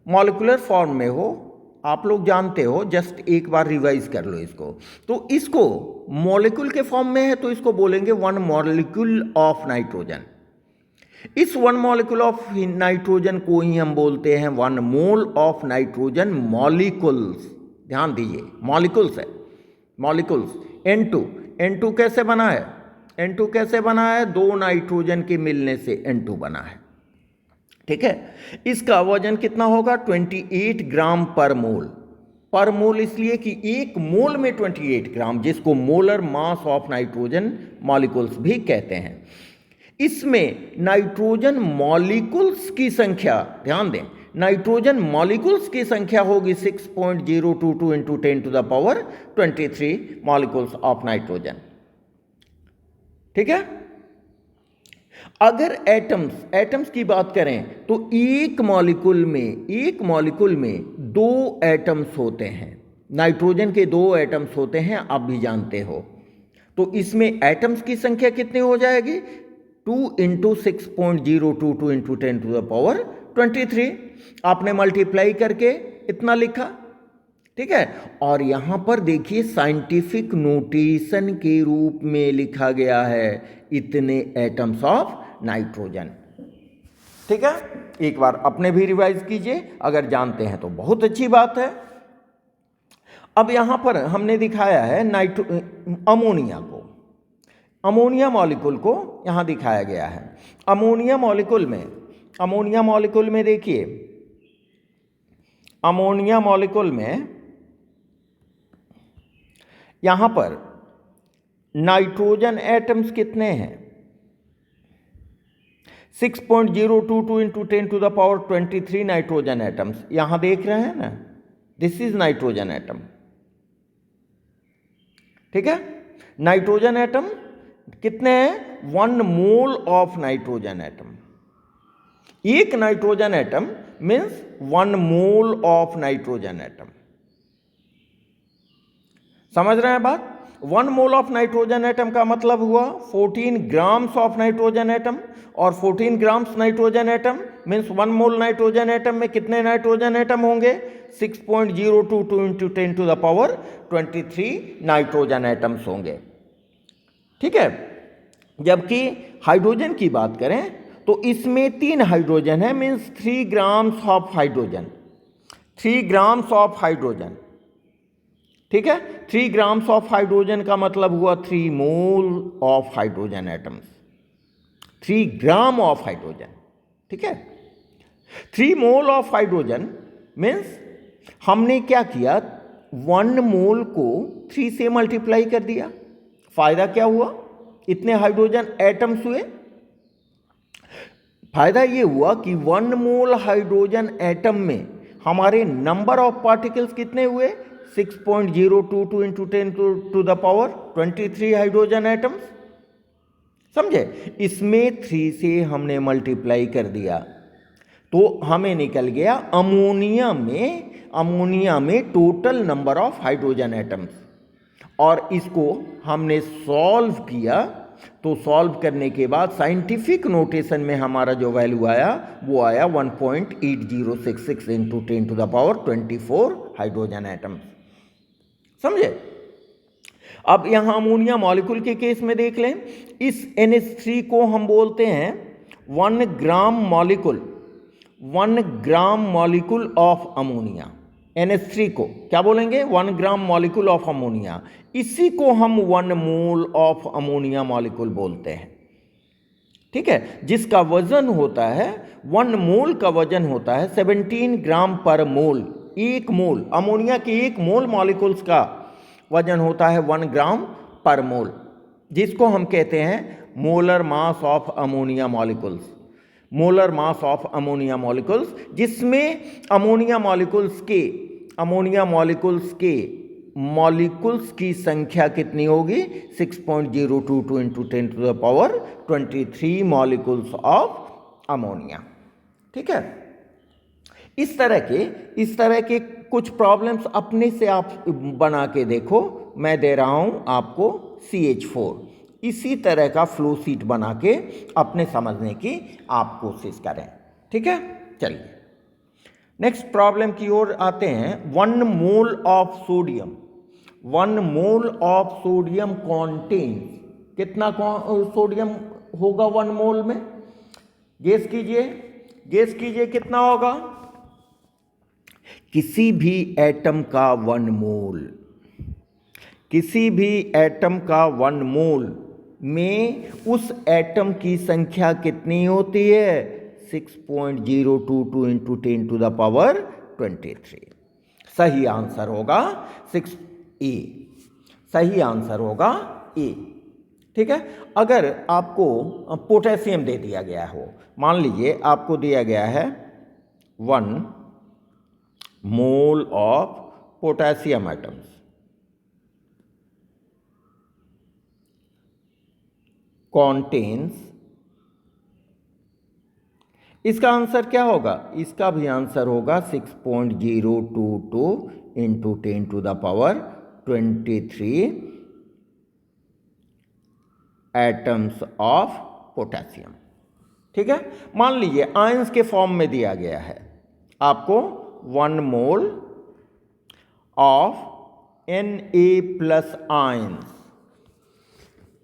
मॉलिक्यूलर फॉर्म में हो, आप लोग जानते हो, जस्ट एक बार रिवाइज कर लो इसको। तो इसको मॉलिक्यूल के फॉर्म में है तो इसको बोलेंगे वन मॉलिक्यूल ऑफ नाइट्रोजन। इस वन मॉलिक्यूल ऑफ नाइट्रोजन को ही हम बोलते हैं one mole of nitrogen molecules. ध्यान दीजिए, मॉलिक्यूल्स है, मॉलिक्यूल्स। N2 कैसे बना है? N2 कैसे बना है? 2 नाइट्रोजन के मिलने से N2 बना है, ठीक है। इसका वजन कितना होगा? 28 ग्राम पर मोल। पर मोल इसलिए कि एक मोल में 28 ग्राम, जिसको molar mass of nitrogen molecules भी कहते हैं। इसमें नाइट्रोजन मॉलिक्यूल्स की संख्या, ध्यान दें, नाइट्रोजन मॉलिक्यूल्स की संख्या होगी 6.022 into 10 to the power 23 molecules of nitrogen, ठीक है। अगर एटम्स की बात करें तो एक मॉलिक्यूल में 2 एटम्स होते हैं। नाइट्रोजन के 2 एटम्स होते हैं, आप भी जानते हो। तो इसमें एटम्स की संख्या कितनी हो जाएगी? 2 into 6.022 into 10 to the power 23। आपने मल्टीप्लाई करके इतना लिखा, ठीक है। और यहां पर देखिए साइंटिफिक नोटेशन के रूप में लिखा गया है इतने एटम्स ऑफ नाइट्रोजन, ठीक है। एक बार अपने भी रिवाइज कीजिए, अगर जानते हैं तो बहुत अच्छी बात है। अब यहां पर हमने दिखाया है अमोनिया को, अमोनिया मॉलिक्यूल को यहां दिखाया गया है। अमोनिया मॉलिक्यूल में देखिए, अमोनिया मॉलिक्यूल में यहां पर नाइट्रोजन एटम्स कितने हैं? 6.022 into 10 to the power 23 nitrogen atoms. यहां देख रहे हैं ना, दिस इज नाइट्रोजन एटम, ठीक है। नाइट्रोजन एटम कितने हैं? 1 मोल ऑफ नाइट्रोजन एटम। एक nitrogen atom means 1 mole of nitrogen atom. समझ रहे हैं बात? 1 मोल ऑफ नाइट्रोजन एटम का मतलब हुआ 14 ग्राम्स ऑफ नाइट्रोजन एटम, और 14 grams nitrogen atom means 1 mole nitrogen atom में कितने नाइट्रोजन एटम होंगे? 6.022 into 10 to the power 23 nitrogen atoms होंगे, ठीक है। जबकि हाइड्रोजन की बात करें तो इसमें 3 हाइड्रोजन है, means 3 grams of hydrogen, 3 grams of hydrogen, ठीक है। 3 ग्राम्स ऑफ हाइड्रोजन का मतलब हुआ 3 mole of hydrogen atoms, 3 gram of hydrogen, ठीक है। 3 मोल ऑफ हाइड्रोजन मीन्स हमने क्या किया? 1 मोल को 3 से मल्टीप्लाई कर दिया। फायदा क्या हुआ? इतने हाइड्रोजन एटम्स हुए। फायदा ये हुआ कि 1 मोल हाइड्रोजन एटम में हमारे नंबर ऑफ पार्टिकल्स कितने हुए? 6.022 into 10 to the power 23 hydrogen atoms, समझे। इसमें 3 से हमने मल्टीप्लाई कर दिया तो हमें निकल गया अमोनिया में total number of hydrogen atoms. और इसको हमने सॉल्व किया, तो सॉल्व करने के बाद साइंटिफिक नोटेशन में हमारा जो वैल्यू आया वो आया 1.8066 into 10 to the power 24 hydrogen atoms, समझे। अब यहां अमोनिया मॉलिक्यूल के केस में देख लें, इस NH3 को हम बोलते हैं 1 gram molecule of ammonia. NH3 को क्या बोलेंगे? 1 ग्राम मॉलिक्यूल ऑफ अमोनिया। इसी को हम 1 मोल ऑफ अमोनिया मॉलिक्यूल बोलते हैं, ठीक है। जिसका वजन होता है, 1 मोल का वजन होता है 17 ग्राम पर मोल। 1 मोल अमोनिया के 1 मोल मॉलिक्यूल्स का वजन होता है 1 ग्राम पर मोल, जिसको हम कहते हैं molar mass of ammonia molecules. Molar mass of ammonia molecules, जिसमें अमोनिया मॉलिक्यूल्स की संख्या कितनी होगी? 6.022 into 10 to the power 23 molecules of ammonia, ठीक है। इस तरह के कुछ प्रॉब्लम्स अपने से आप बना के देखो। मैं दे रहा हूं आपको CH4। इसी तरह का फ्लो शीट बना के अपने समझने की आप कोशिश करें। ठीक है, चलिए नेक्स्ट प्रॉब्लम की ओर आते हैं। 1 mole of sodium, 1 mole of sodium contains, कितना सोडियम होगा 1 मोल में? गेस कीजिए, गेस कीजिए कितना होगा? किसी भी एटम का 1 मोल, किसी भी एटम का 1 मोल में उस एटम की संख्या कितनी होती है? 6.022 इंटू 10 टू द पावर 23। सही आंसर होगा 6A, सही आंसर होगा A। ठीक है, अगर आपको पोटेशियम दे दिया गया हो, मान लीजिए आपको दिया गया है 1 mole of potassium atoms, contains, इसका आंसर क्या होगा? इसका भी आंसर होगा 6.022 into 10 to the power 23 atoms of potassium. ठीक है, मान लीजिए आयंस के फॉर्म में दिया गया है आपको 1 mole of Na plus ions,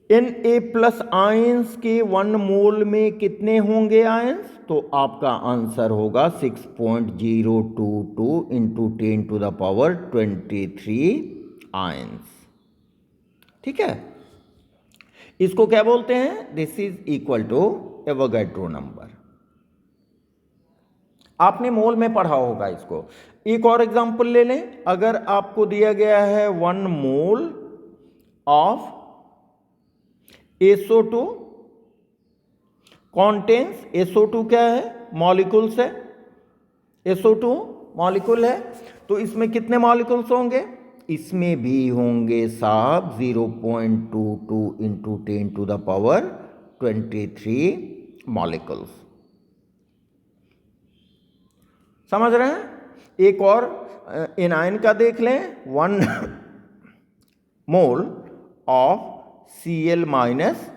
Na plus ions के 1 मोल में कितने होंगे आयंस? तो आपका आंसर होगा 6.022 into 10 to the power 23 ions. ठीक है, इसको क्या बोलते हैं? This is equal to Avogadro number. आपने मोल में पढ़ा होगा इसको। एक और एग्जांपल ले लें, अगर आपको दिया गया है 1 mole of SO2 contains, SO2 क्या है? मॉलिक्यूल्स है, SO2 मॉलिक्यूल है, तो इसमें कितने मॉलिक्यूल्स होंगे? इसमें भी होंगे साहब 0.22 into 10 to the power 23 molecules. समझ रहे हैं? एक और एनायन का देख लें, 1 mole of Cl minus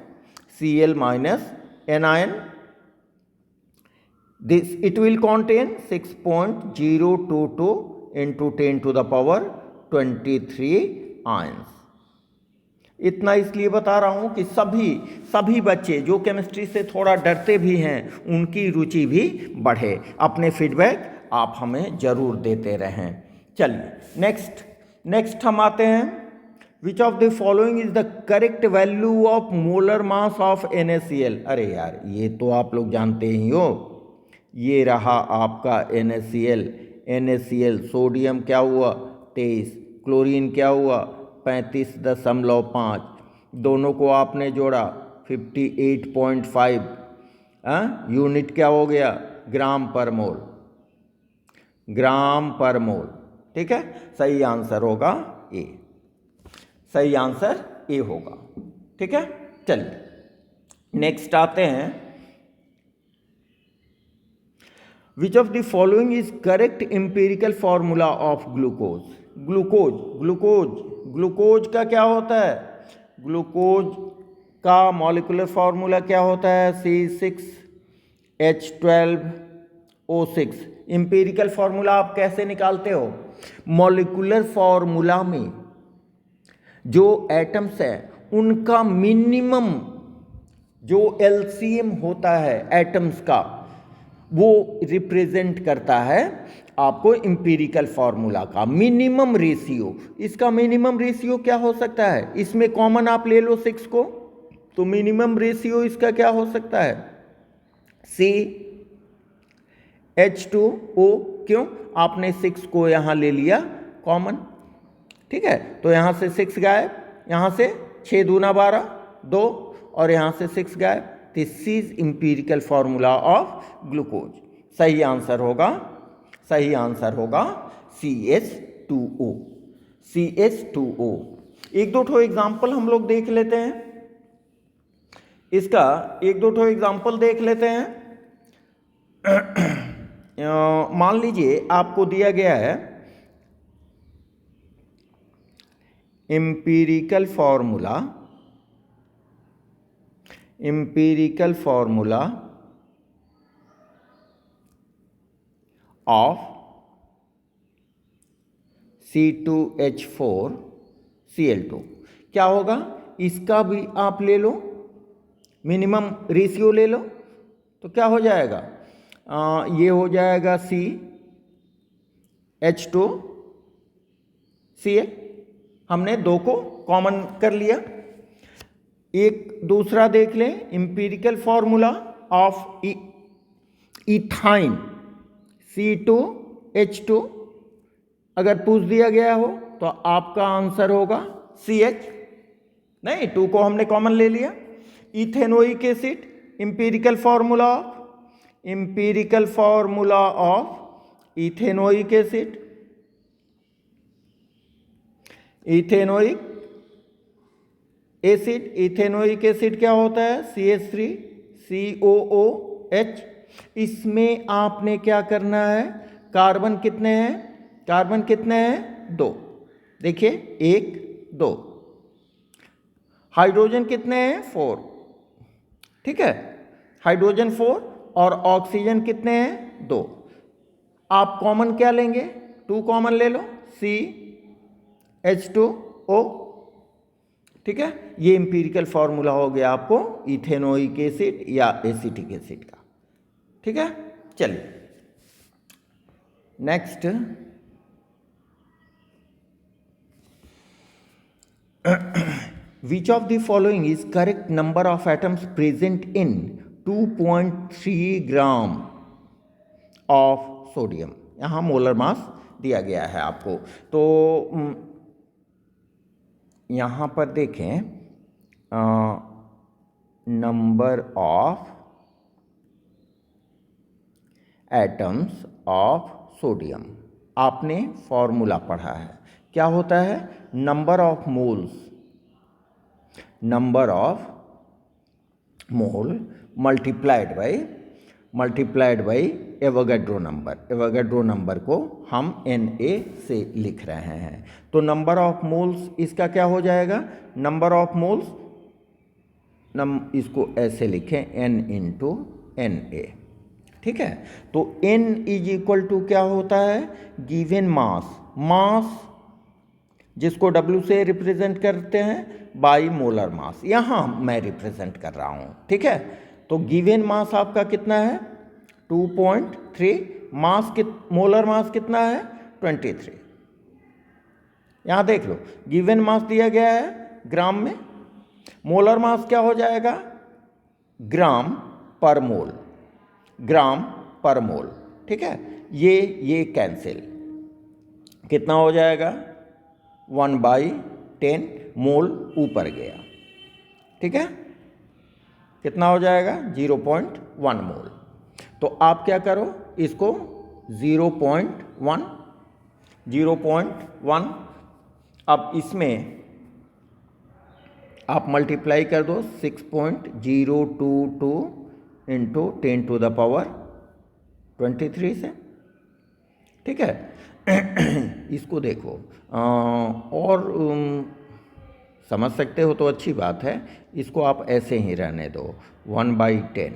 anion, this it will contain 6.022 into 10 to the power 23 ions। इतना इसलिए बता रहा हूं कि सभी बच्चे जो केमिस्ट्री से थोड़ा डरते भी हैं उनकी रुचि भी बढ़े। अपने फीडबैक आप हमें जरूर देते रहें। चलिए नेक्स्ट हम आते हैं। Which of the following is the correct value of molar mass of NaCl? अरे यार ये तो आप लोग जानते ही हो, ये रहा आपका NaCl। सोडियम क्या हुआ? 23। क्लोरीन क्या हुआ? 35.5। दोनों को आपने जोड़ा 58.5। यूनिट क्या हो गया? ग्राम पर मोल, ग्राम पर मोल। ठीक है, सही आंसर होगा ए, सही आंसर ए होगा। ठीक है, चलिए नेक्स्ट आते हैं। Which of the following is correct empirical formula of glucose? Glucose का क्या होता है? ग्लूकोज का मॉलिक्यूलर फॉर्मूला क्या होता है? C6H12O6। एम्पिरिकल फॉर्मूला आप कैसे निकालते हो? मॉलिक्यूलर फॉर्मूला में जो एटम्स हैं उनका मिनिमम जो एलसीएम होता है एटम्स का, वो रिप्रेजेंट करता है आपको एम्पिरिकल फॉर्मूला का मिनिमम रेशियो। इसका मिनिमम रेशियो क्या हो सकता है? इसमें कॉमन आप ले लो 6 को, तो मिनिमम रेशियो इसका क्या हो सकता है? CH2O। क्यों? आपने 6 को यहां ले लिया कॉमन। ठीक है, तो यहां से 6 गायब, यहां से 6 दूना 12, 2 और यहां से 6 गायब। This is empirical formula of glucose. सही आंसर होगा CH2O। एक दो ठो एग्जाम्पल हम लोग देख लेते हैं, इसका एक दो ठो एग्जाम्पल देख लेते हैं। मान लीजिए आपको दिया गया है empirical formula empirical formula of C2H4Cl2 क्या होगा, इसका भी आप ले लो, मिनिमम रेशियो ले लो, तो क्या हो जाएगा, ये हो जाएगा CH2Cl, हमने दो को कॉमन कर लिया। एक दूसरा देख लें, empirical formula of ethyne C2H2, अगर पूछ दिया गया हो तो आपका आंसर होगा CH, नहीं 2 को हमने कॉमन ले लिया। Ethanoic acid, empirical formula of ethanoic acid, ethanoic acid क्या होता है, CH3COOH। इसमें आपने क्या करना है, कार्बन कितने हैं, 2, देखिए 1 2, हाइड्रोजन कितने हैं, 4, ठीक है, हाइड्रोजन 4, और ऑक्सीजन कितने हैं, 2। आप कॉमन क्या लेंगे, 2 कॉमन ले लो, CH2O, ठीक है। ये इंपीरिकल फॉर्मूला हो गया आपको इथेनोइक एसिड या एसिटिक एसिड का, ठीक है। चलिए next, which of the following is correct number of atoms present in 2.3 gram of sodium. यहाँ मोलर मास दिया गया है आपको, तो यहाँ पर देखें number of atoms of sodium, आपने फॉर्मूला पढ़ा है, क्या होता है, number of mole multiplied by Avogadro number को हम Na से लिख रहे हैं, तो नंबर ऑफ मोल्स इसका क्या हो जाएगा, नंबर ऑफ मोल्स इसको ऐसे लिखें N इंटू Na, ठीक है। तो N इज इक्वल टू क्या होता है, गिवन मास जिसको W से रिप्रेजेंट करते हैं बाई मोलर मास, यहाँ मैं रिप्रेजेंट कर रहा हूँ, ठीक है। तो गिवन मास आपका कितना है, 2.3, मोलर मास कितना है, 23। यहाँ देख लो, गिवन मास दिया गया है ग्राम में, मोलर मास क्या हो जाएगा, ग्राम पर मोल, ठीक है। ये कैंसिल, कितना हो जाएगा, 1/10 मोल ऊपर गया, ठीक है, कितना हो जाएगा, 0.1 मोल। तो आप क्या करो, इसको 0.1, अब इसमें आप मल्टीप्लाई कर दो 6.022 इंटू 10⁻23 से, ठीक है। इसको देखो और समझ सकते हो तो अच्छी बात है, इसको आप ऐसे ही रहने दो 1/10,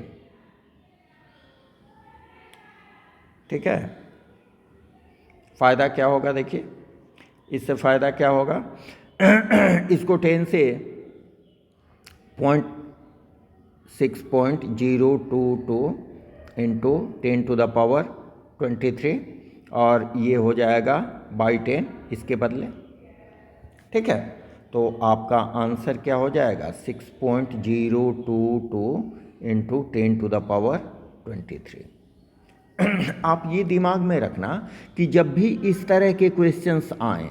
ठीक है। फ़ायदा क्या होगा, देखिए इससे फ़ायदा क्या होगा, इसको 10 से 6.022 इंटू 10⁻23, और ये हो जाएगा 10 इसके बदले, ठीक है। तो आपका आंसर क्या हो जाएगा, 6.022 इंटू 10⁻23। आप ये दिमाग में रखना कि जब भी इस तरह के क्वेश्चंस आएँ,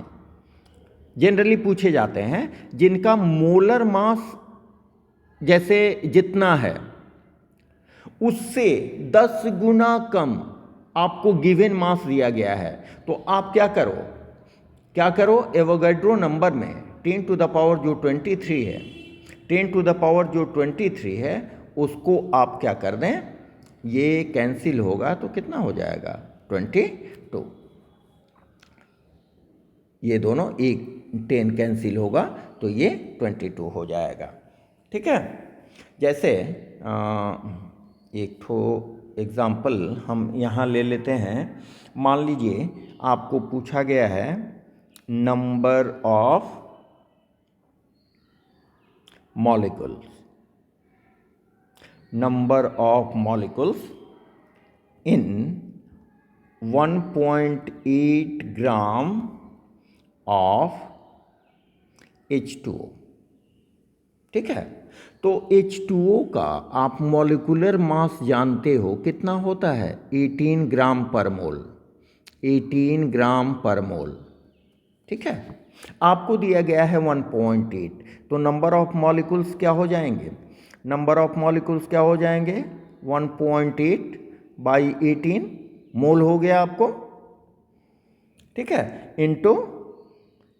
जनरली पूछे जाते हैं जिनका मोलर मास जैसे जितना है उससे 10 गुना कम आपको गिवन मास दिया गया है, तो आप क्या करो, एवोगाड्रो नंबर में 10⁻23 है, उसको आप क्या कर दें, ये कैंसिल होगा तो कितना हो जाएगा, 22, ये दोनों एक 10 कैंसिल होगा तो ये 22 हो जाएगा, ठीक है। जैसे एक ठो एग्ज़ाम्पल हम यहाँ ले लेते हैं। मान लीजिए आपको पूछा गया है number of molecules, number of molecules in 1.8 gram of H2O। ठीक है, तो H2O का आप मॉलिक्यूलर मास जानते हो कितना होता है? 18 ग्राम पर मोल, 18 ग्राम पर मोल। ठीक है, आपको दिया गया है 1.8, तो नंबर ऑफ मॉलिक्यूल्स क्या हो जाएंगे? नंबर ऑफ मॉलिक्यूल्स क्या हो जाएंगे? 1.8 बाई 18 मोल हो गया आपको। ठीक है, into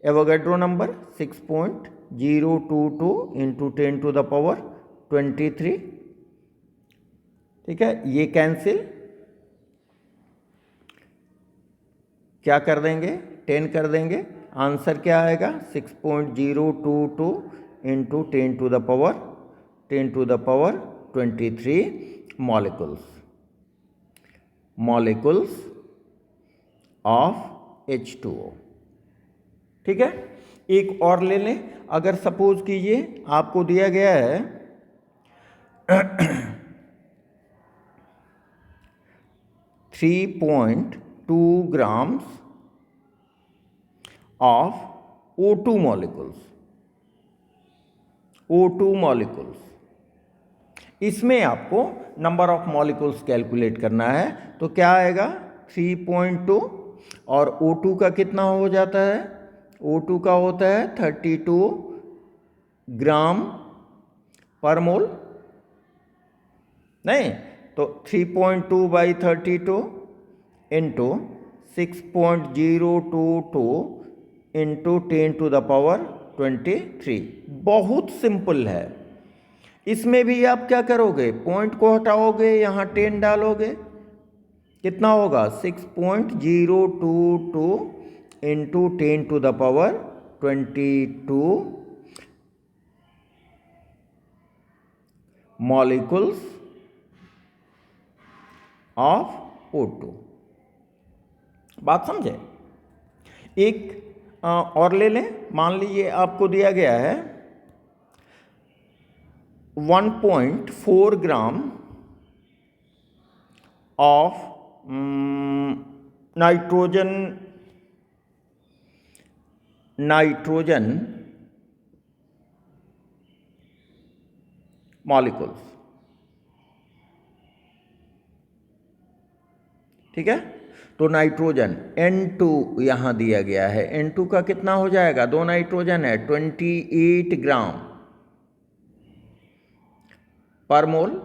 Avogadro number 6.022 into 10 to the power 23। ठीक है, ये कैंसिल क्या कर देंगे? 10 कर देंगे। आंसर क्या आएगा? 6.022 into 10 to the power 23 molecules of H2O। ठीक है, एक और ले लें। अगर सपोज कीजिए आपको दिया गया है 3.2 ग्राम्स ऑफ O2 मॉलिक्यूल्स। इसमें आपको नंबर ऑफ मॉलिक्यूल्स कैलकुलेट करना है, तो क्या आएगा? 3.2 और O2 का कितना हो जाता है? O2 का होता है 32 ग्राम पर मोल। नहीं तो 3.2 by 32 into 6.022 into 10 to the power 23। बहुत सिंपल है। इसमें भी आप क्या करोगे? पॉइंट को हटाओगे, यहाँ 10 डालोगे, कितना होगा? 6.022 into 10 to the power 22 molecules of O2। बात समझे? एक और ले लें। मान लीजिए आपको दिया गया है 1.4 ग्राम ऑफ नाइट्रोजन मॉलिक्यूल्स। ठीक है, तो नाइट्रोजन N2 यहां दिया गया है। N2 का कितना हो जाएगा? 2 नाइट्रोजन है, 28 ग्राम पर मोल।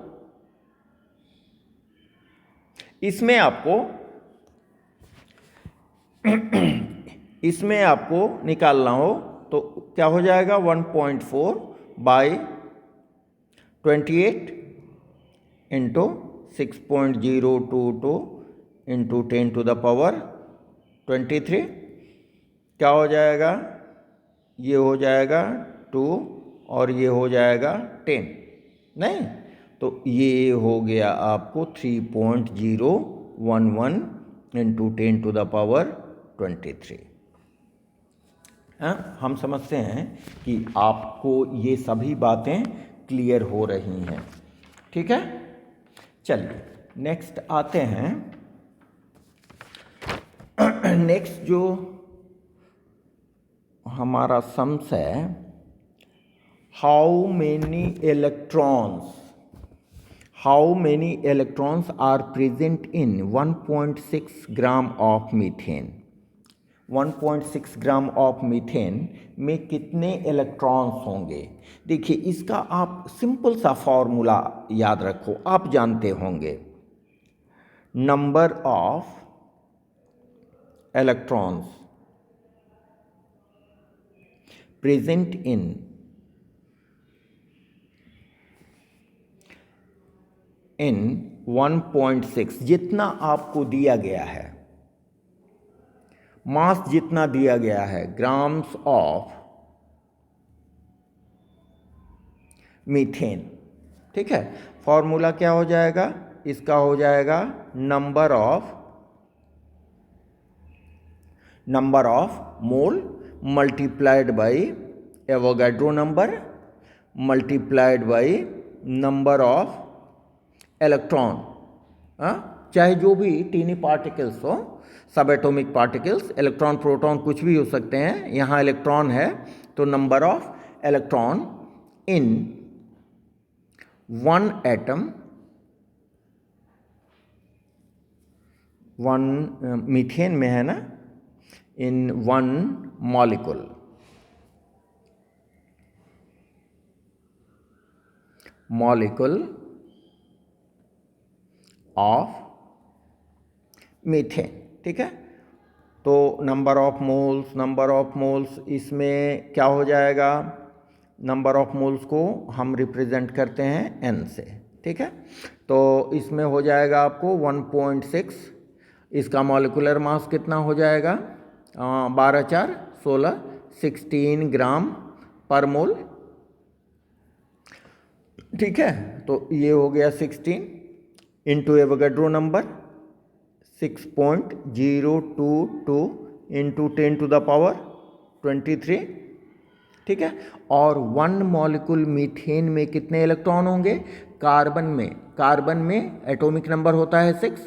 इसमें आपको निकालना हो तो क्या हो जाएगा? 1.4 by 28 into 6.022 into 10 to the power 23। क्या हो जाएगा? ये हो जाएगा 2 और ये हो जाएगा 10। नहीं तो ये हो गया आपको 3.011 इंटू 10 टू द पावर 23। हाँ, हम समझते हैं कि आपको ये सभी बातें क्लियर हो रही हैं। ठीक है, चलिए नेक्स्ट आते हैं। नेक्स्ट जो हमारा सम्स है, how many electrons are present in 1.6 gram of methane. 1.6 gram of methane में कितने इलेक्ट्रॉन्स होंगे? देखिए, इसका आप सिंपल सा फॉर्मूला याद रखो, आप जानते होंगे। Number of electrons present in 1.6, जितना आपको दिया गया है, मास जितना दिया गया है, ग्राम्स ऑफ मीथेन। ठीक है, फॉर्मूला क्या हो जाएगा इसका, हो जाएगा number of mole multiplied by Avogadro number multiplied by number of electron, चाहे जो भी टीनी पार्टिकल्स हो, सब एटॉमिक पार्टिकल्स, इलेक्ट्रॉन प्रोटॉन कुछ भी हो सकते हैं, यहाँ इलेक्ट्रॉन है तो number of electron in one atom, one methane में है ना, in one molecule of methane. ठीक है, तो नंबर ऑफ मोल्स इसमें क्या हो जाएगा, नंबर ऑफ मोल्स को हम रिप्रेजेंट करते हैं n से। ठीक है, तो इसमें हो जाएगा आपको 1.6, इसका मॉलिक्यूलर मास कितना हो जाएगा, 12 4 16, 16 ग्राम पर मोल। ठीक है, तो ये हो गया 16 into Avogadro number 6.022 into 10 to the power 23। ठीक है, और वन मॉलिक्यूल मीथेन में कितने इलेक्ट्रॉन होंगे, कार्बन में एटॉमिक नंबर होता है 6,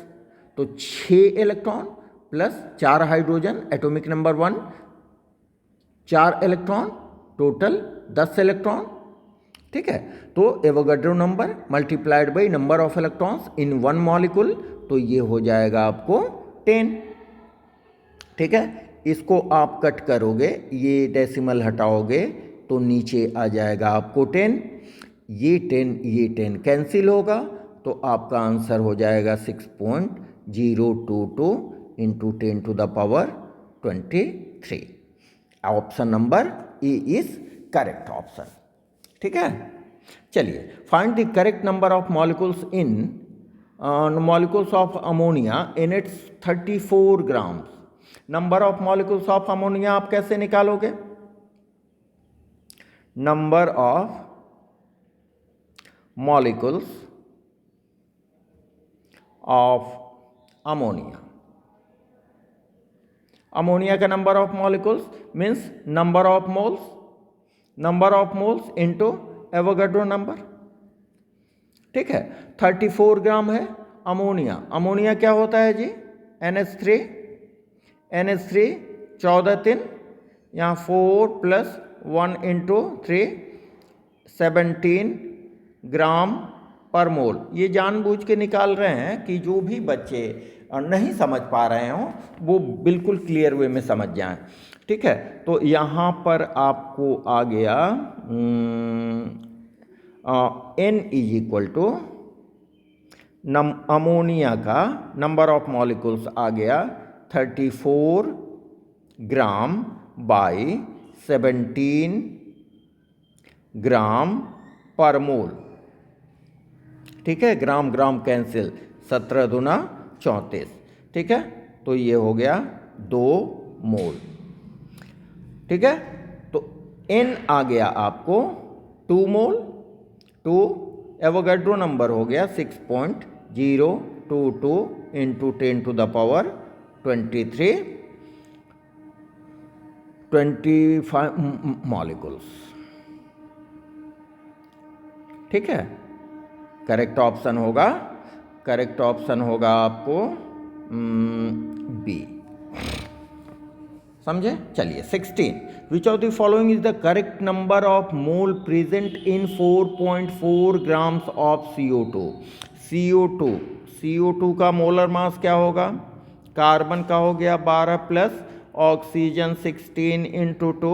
तो 6 electron plus 4 hydrogen, atomic number 1, 4 electron, total 10 electron. ठीक है, तो Avogadro number multiplied by number of electrons in one molecule, तो ये हो जाएगा आपको 10। ठीक है, इसको आप कट करोगे, ये डेसिमल हटाओगे तो नीचे आ जाएगा आपको 10, ये 10 कैंसिल होगा, तो आपका आंसर हो जाएगा 6.022 into 10 to the power 23। Option number A is correct option. ठीक है, चलिए find the correct number of molecules in molecules of ammonia in its 34 grams. Number of molecules of ammonia आप कैसे निकालोगे, number of molecules of ammonia का number of molecules means number of moles into Avogadro number. ठीक है, 34 ग्राम है ammonia क्या होता है जी, NH3 14 3, यहाँ 4 प्लस 1 इंटू 3 17 ग्राम पर मोल। ये जानबूझ के निकाल रहे हैं कि जो भी बच्चे नहीं समझ पा रहे हों वो बिल्कुल क्लियर वे में समझ जाएं। ठीक है, तो यहाँ पर आपको आ गया N is equal to ammonia का नंबर ऑफ मॉलिक्यूल्स आ गया 34 ग्राम बाई 17 ग्राम पर मोल। ठीक है, ग्राम कैंसिल, 17 दूना 34। ठीक है, तो ये हो गया 2 मोल। ठीक है, तो N आ गया आपको 2 मोल, 2 एवोगाड्रो नंबर हो गया 6.022 into 10 to the power 23, 25 molecules. ठीक है, करेक्ट ऑप्शन होगा आपको बी। समझे, चलिए 16, विच of the following is the correct number of mole present in 4.4 grams of CO2 का मोलर मास क्या होगा, कार्बन का हो गया 12 प्लस ऑक्सीजन 16 इंटू 2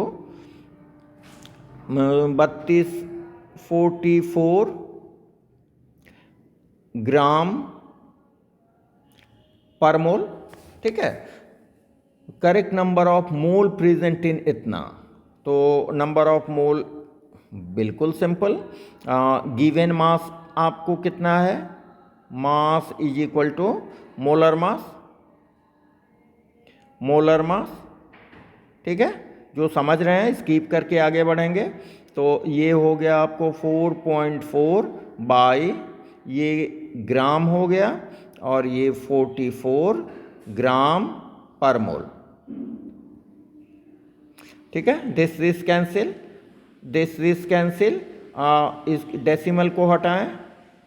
32 44 ग्राम पर मोल। ठीक है, correct number of mole present in इतना, तो नंबर ऑफ मोल बिल्कुल सिंपल, गिवन मास आपको कितना है, mass is equal to molar mass. ठीक है, जो समझ रहे हैं स्किप करके आगे बढ़ेंगे, तो ये हो गया आपको 4.4 बाई ये ग्राम हो गया और ये 44 ग्राम पर मोल। ठीक है, दिस कैंसिल, दिस कैंसिल। इस डेसिमल को हटाएं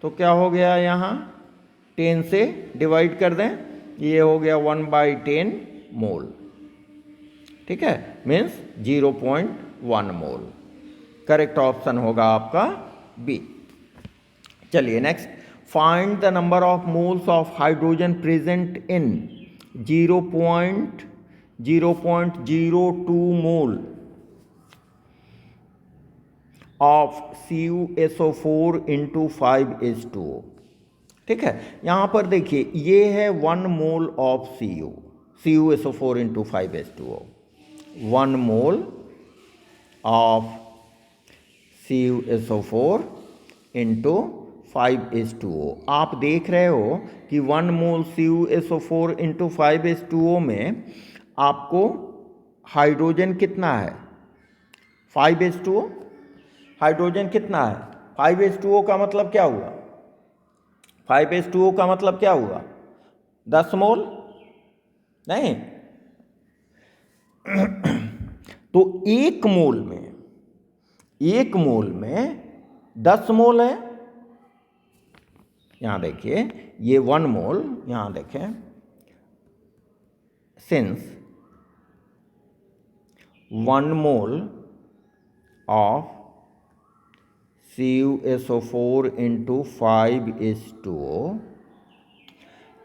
तो क्या हो गया, यहाँ 10 से डिवाइड कर दें, ये हो गया 1/10 मोल। ठीक है, मीन्स 0.1 मोल। करेक्ट ऑप्शन होगा आपका बी। चलिए next, find the number of moles of hydrogen present in 0.02 mole of CuSO4 into 5H2O। ठीक है, यहाँ पर देखिए ये है 1 mole of CuSO4 into 5H2O, 1 mole of CuSO4 into 5H2O। आप देख रहे हो कि 1 मोल CuSO4 इंटू 5H2O में आपको हाइड्रोजन कितना है, 5H2O। हाइड्रोजन कितना है, 5H2O का मतलब क्या हुआ, 5H2O का मतलब क्या हुआ, 10 मोल नहीं। तो एक मोल में 10 मोल है। यहां देखिए ये 1 मोल, यहां देखें, since 1 mole of CuSO4 into 5H2O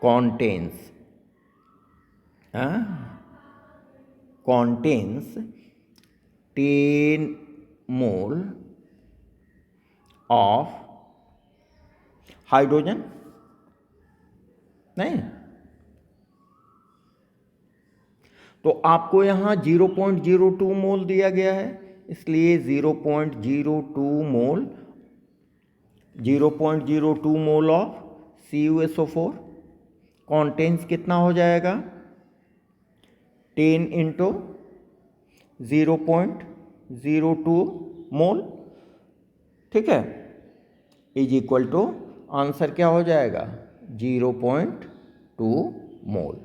contains 10 mole of hydrogen नहीं। तो आपको यहां 0.02 मोल दिया गया है, इसलिए 0.02 मोल ऑफ CuSO4 कॉन्टेंस कितना हो जाएगा, 10 इंटू 0.02 मोल। ठीक है, इज इक्वल टू आंसर क्या हो जाएगा, 0.2 मोल।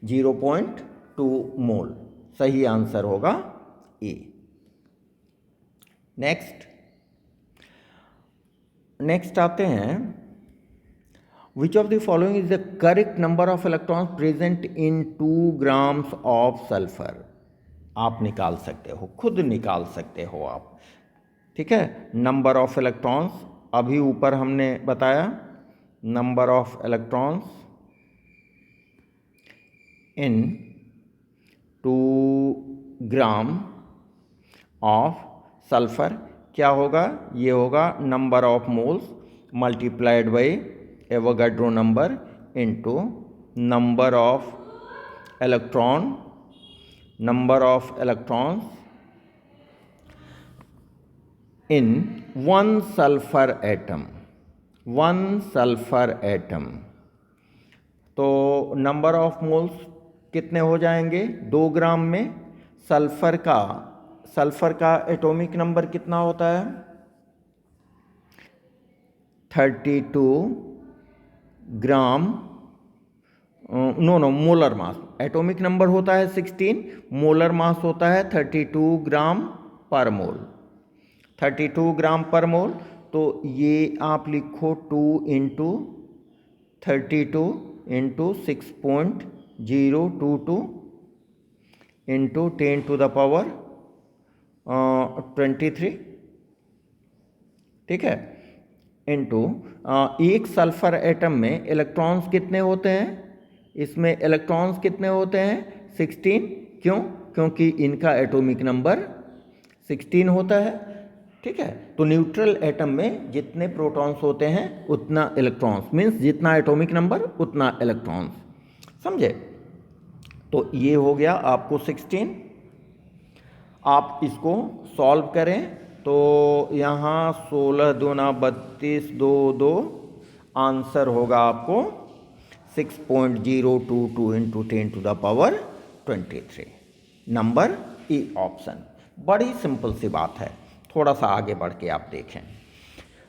0.2 मोल सही आंसर होगा ए। नेक्स्ट आते हैं, which of the following is the correct number of electrons present in 2 grams of sulphur. आप निकाल सकते हो, खुद निकाल सकते हो आप। ठीक है, नंबर ऑफ इलेक्ट्रॉन्स अभी ऊपर हमने बताया, number of electrons in 2 gram of sulphur क्या होगा, ये होगा number of moles multiplied by Avogadro number into number of electrons in 1 sulphur atom. तो नंबर ऑफ मोल्स कितने हो जाएंगे 2 ग्राम में। सल्फर का एटॉमिक नंबर कितना होता है, 32 ग्राम, मोलर मास। एटॉमिक नंबर होता है 16, मोलर मास होता है 32 ग्राम पर मोल। 32 ग्राम पर मोल, तो ये आप लिखो 2 into 32 into 6.022 into 10 to the power 23। ठीक है, इंटू एक सल्फर एटम में इलेक्ट्रॉन्स कितने होते हैं, इसमें इलेक्ट्रॉन्स कितने होते हैं 16। क्योंकि इनका एटॉमिक नंबर 16 होता है। ठीक है, तो न्यूट्रल एटम में जितने प्रोटॉन्स होते हैं उतना इलेक्ट्रॉन्स, मीन्स जितना एटॉमिक नंबर उतना इलेक्ट्रॉन्स, समझे। तो ये हो गया आपको 16। आप इसको सॉल्व करें तो यहाँ 16 दूना 32, 2 2, आंसर होगा आपको 6.022 into 10 to the power 23। Number A option. बड़ी सिंपल सी बात है, थोड़ा सा आगे बढ़ के आप देखें।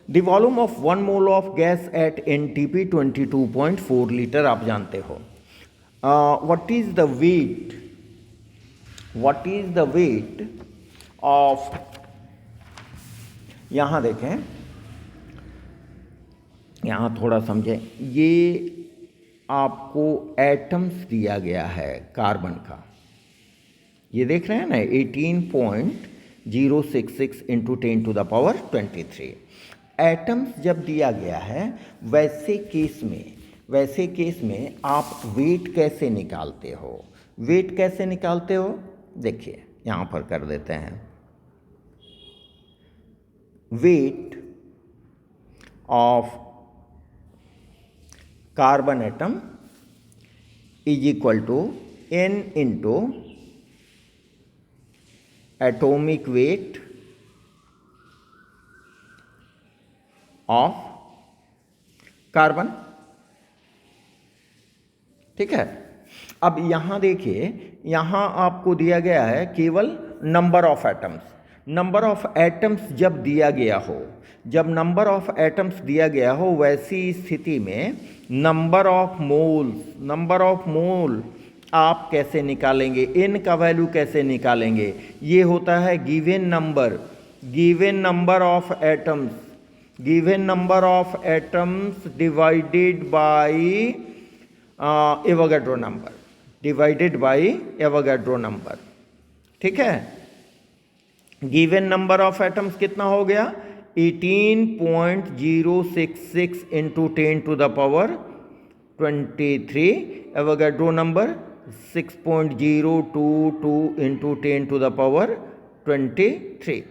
The volume of 1 mole of gas at NTP 22.4 litre आप जानते हो. What is the weight of, यहां देखें, यहां थोड़ा समझें, ये आपको एटम्स दिया गया है कार्बन का, ये देख रहे हैं ना, 18.066 इंटू 10⁻23 एटम्स जब दिया गया है, वैसे केस में आप वेट कैसे निकालते हो? देखिए यहां पर कर देते हैं. Weight of carbon atom is equal to n into atomic weight of carbon. ठीक है. अब यहां देखिए, यहां आपको दिया गया है केवल number of atoms. Number of atoms जब दिया गया हो, जब नंबर ऑफ एटम्स दिया गया हो, वैसी स्थिति में नंबर ऑफ मोल आप कैसे निकालेंगे? n का वैल्यू कैसे निकालेंगे? ये होता है given number of atoms divided by Avogadro number. ठीक है. गिवन नंबर ऑफ एटम्स कितना हो गया? 18.066 into 10⁻23. Avogadro number 6.022 into 10⁻23.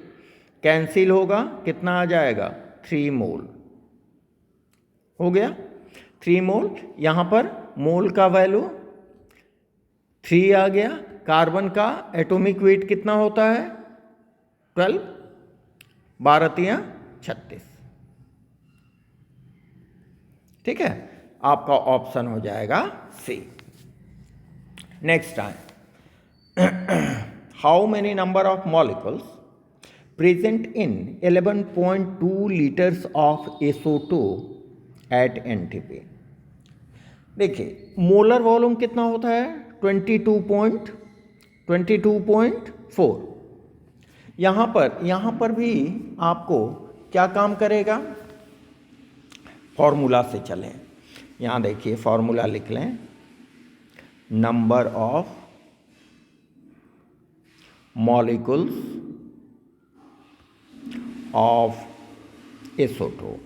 Cancel होगा, कितना आ जाएगा? 3 मोल हो गया. 3 मोल. यहां पर मोल का वैल्यू 3 आ गया. कार्बन का एटॉमिक वेट कितना होता है? 12, 12 36. ठीक है. आपका ऑप्शन हो जाएगा C. Next time, how many number of molecules present in 11.2 litres of SO2 at NTP. देखिए मोलर वॉल्यूम कितना होता है? 22.4. यहाँ पर भी आपको क्या काम करेगा? फॉर्मूला से चलें. यहाँ देखिए फॉर्मूला लिख लें. Number of molecules of SO2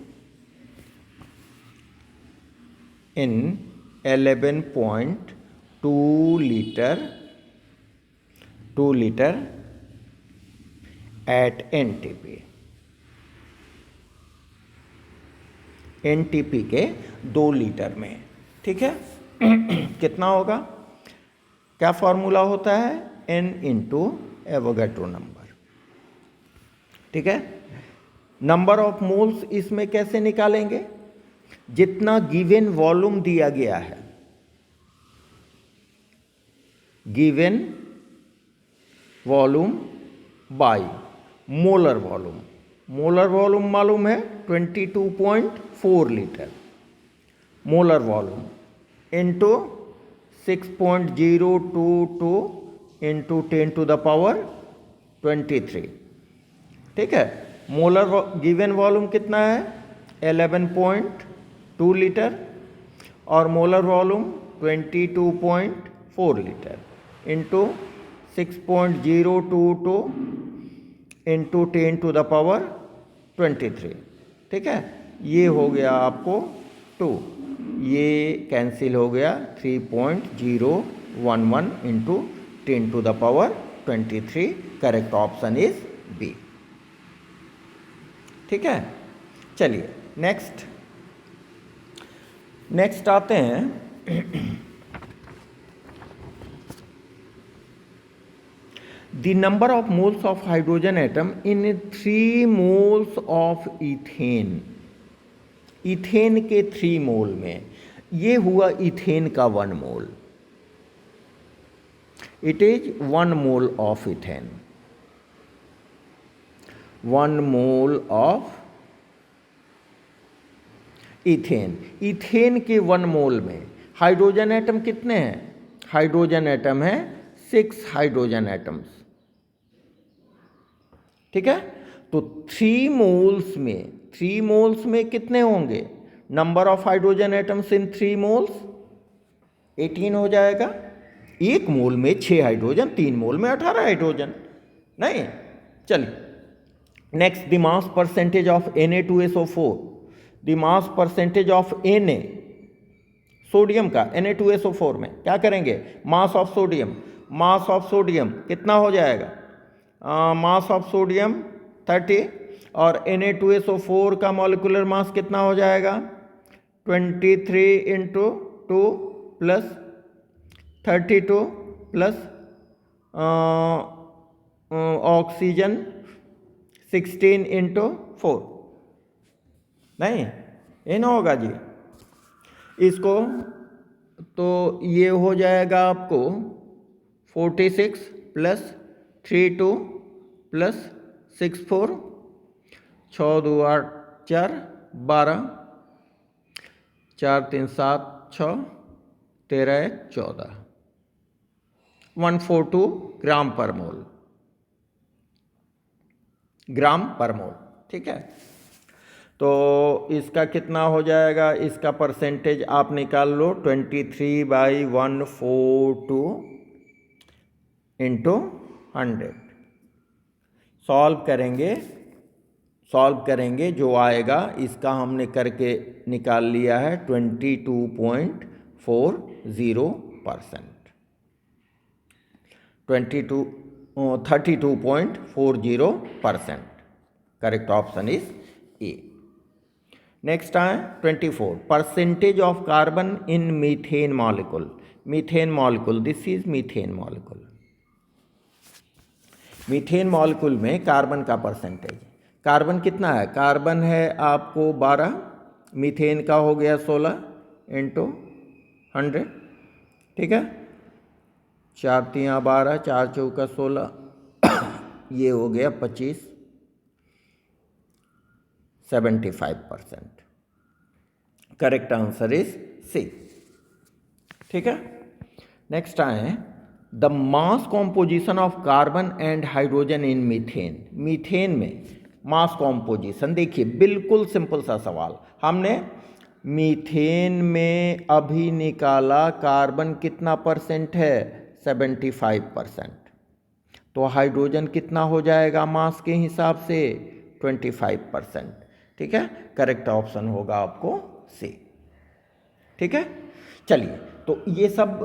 in 11.2 liter at NTP के 2 लीटर में. ठीक है. कितना होगा? क्या फॉर्मूला होता है? n into Avogadro number. ठीक है. नंबर ऑफ मोल्स इसमें कैसे निकालेंगे? जितना गिवन वॉल्यूम दिया गया है, given volume by molar volume. Molar volume मालूम है 22.4 litre. Molar volume into 6.022 into 10⁻23. ठीक है. मोलर गिवन वॉल्यूम कितना है? 11.2 लीटर और molar volume 22.4 litre into 6.022 into 10⁻23. ठीक है. ये हो गया आपको 2. ये कैंसिल हो गया. 3.011 into 10⁻23. Correct option is B. ठीक है. चलिए नेक्स्ट आते हैं. The number of moles of hydrogen atom in 3 moles of ethane. Ethane के 3 मोल में, ये हुआ इथेन का 1 mole. It is 1 mole of ethane. 1 mole of ethane. Ethane के 1 मोल में हाइड्रोजन एटम कितने हैं? हाइड्रोजन एटम है 6 हाइड्रोजन एटम्स। ठीक है, तो 3 मोल्स में कितने होंगे? Number of hydrogen atoms in 3 moles 18 हो जाएगा। 1 मोल में 6 हाइड्रोजन, 3 मोल में 18 हाइड्रोजन। नहीं, चलिए next, the mass percentage of Na2SO4। The mass percentage of Na, sodium का Na2SO4 में क्या करेंगे? मास ऑफ सोडियम कितना हो जाएगा? मास ऑफ सोडियम 30 और Na2SO4 का मॉलिक्यूलर मास कितना हो जाएगा? 23 into 2 plus 32 plus oxygen 16 into 4। नहीं, ये ना होगा जी। इसको तो ये हो जाएगा आपको 46 प्लस 32 प्लस 64, 6 2 8 4 12, 4 3 7 6 13 1 14, 142 ग्राम पर मोल। ठीक है, तो इसका कितना हो जाएगा? इसका परसेंटेज आप निकाल लो, 23/142 इंटू 100। सॉल्व करेंगे जो आएगा, इसका हमने करके निकाल लिया है 22.40%। 32.40%। Correct option is a. Next है 24, percentage of carbon in methane molecule. This is methane molecule में कार्बन का परसेंटेज। कार्बन कितना है? कार्बन है आपको 12, मीथेन का हो गया 16 इंटू 100। ठीक है, 4 3 12, 4 चौका 16, ये हो गया 25, 75%। Correct answer is C. ठीक है, नेक्स्ट आए the mass composition of carbon and hydrogen in methane में मास कॉम्पोजिशन। देखिए बिल्कुल सिंपल सा सवाल, हमने मीथेन में अभी निकाला कार्बन कितना परसेंट है? 75%। तो हाइड्रोजन कितना हो जाएगा मास के हिसाब से? 25%। ठीक है, करेक्ट ऑप्शन होगा आपको सी। ठीक है, चलिए, तो ये सब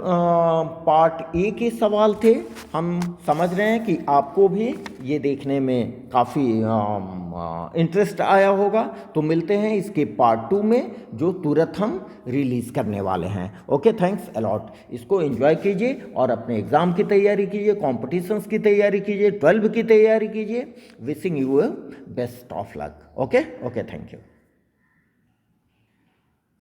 पार्ट ए के सवाल थे। हम समझ रहे हैं कि आपको भी ये देखने में काफ़ी इंटरेस्ट आया होगा। तो मिलते हैं इसके पार्ट 2 में, जो तुरंत हम रिलीज़ करने वाले हैं। Okay, thanks a lot. इसको एंजॉय कीजिए और अपने एग्ज़ाम की तैयारी कीजिए, कॉम्पिटिशन्स की तैयारी कीजिए, 12 की तैयारी कीजिए। Wishing you best of luck. Okay, thank you.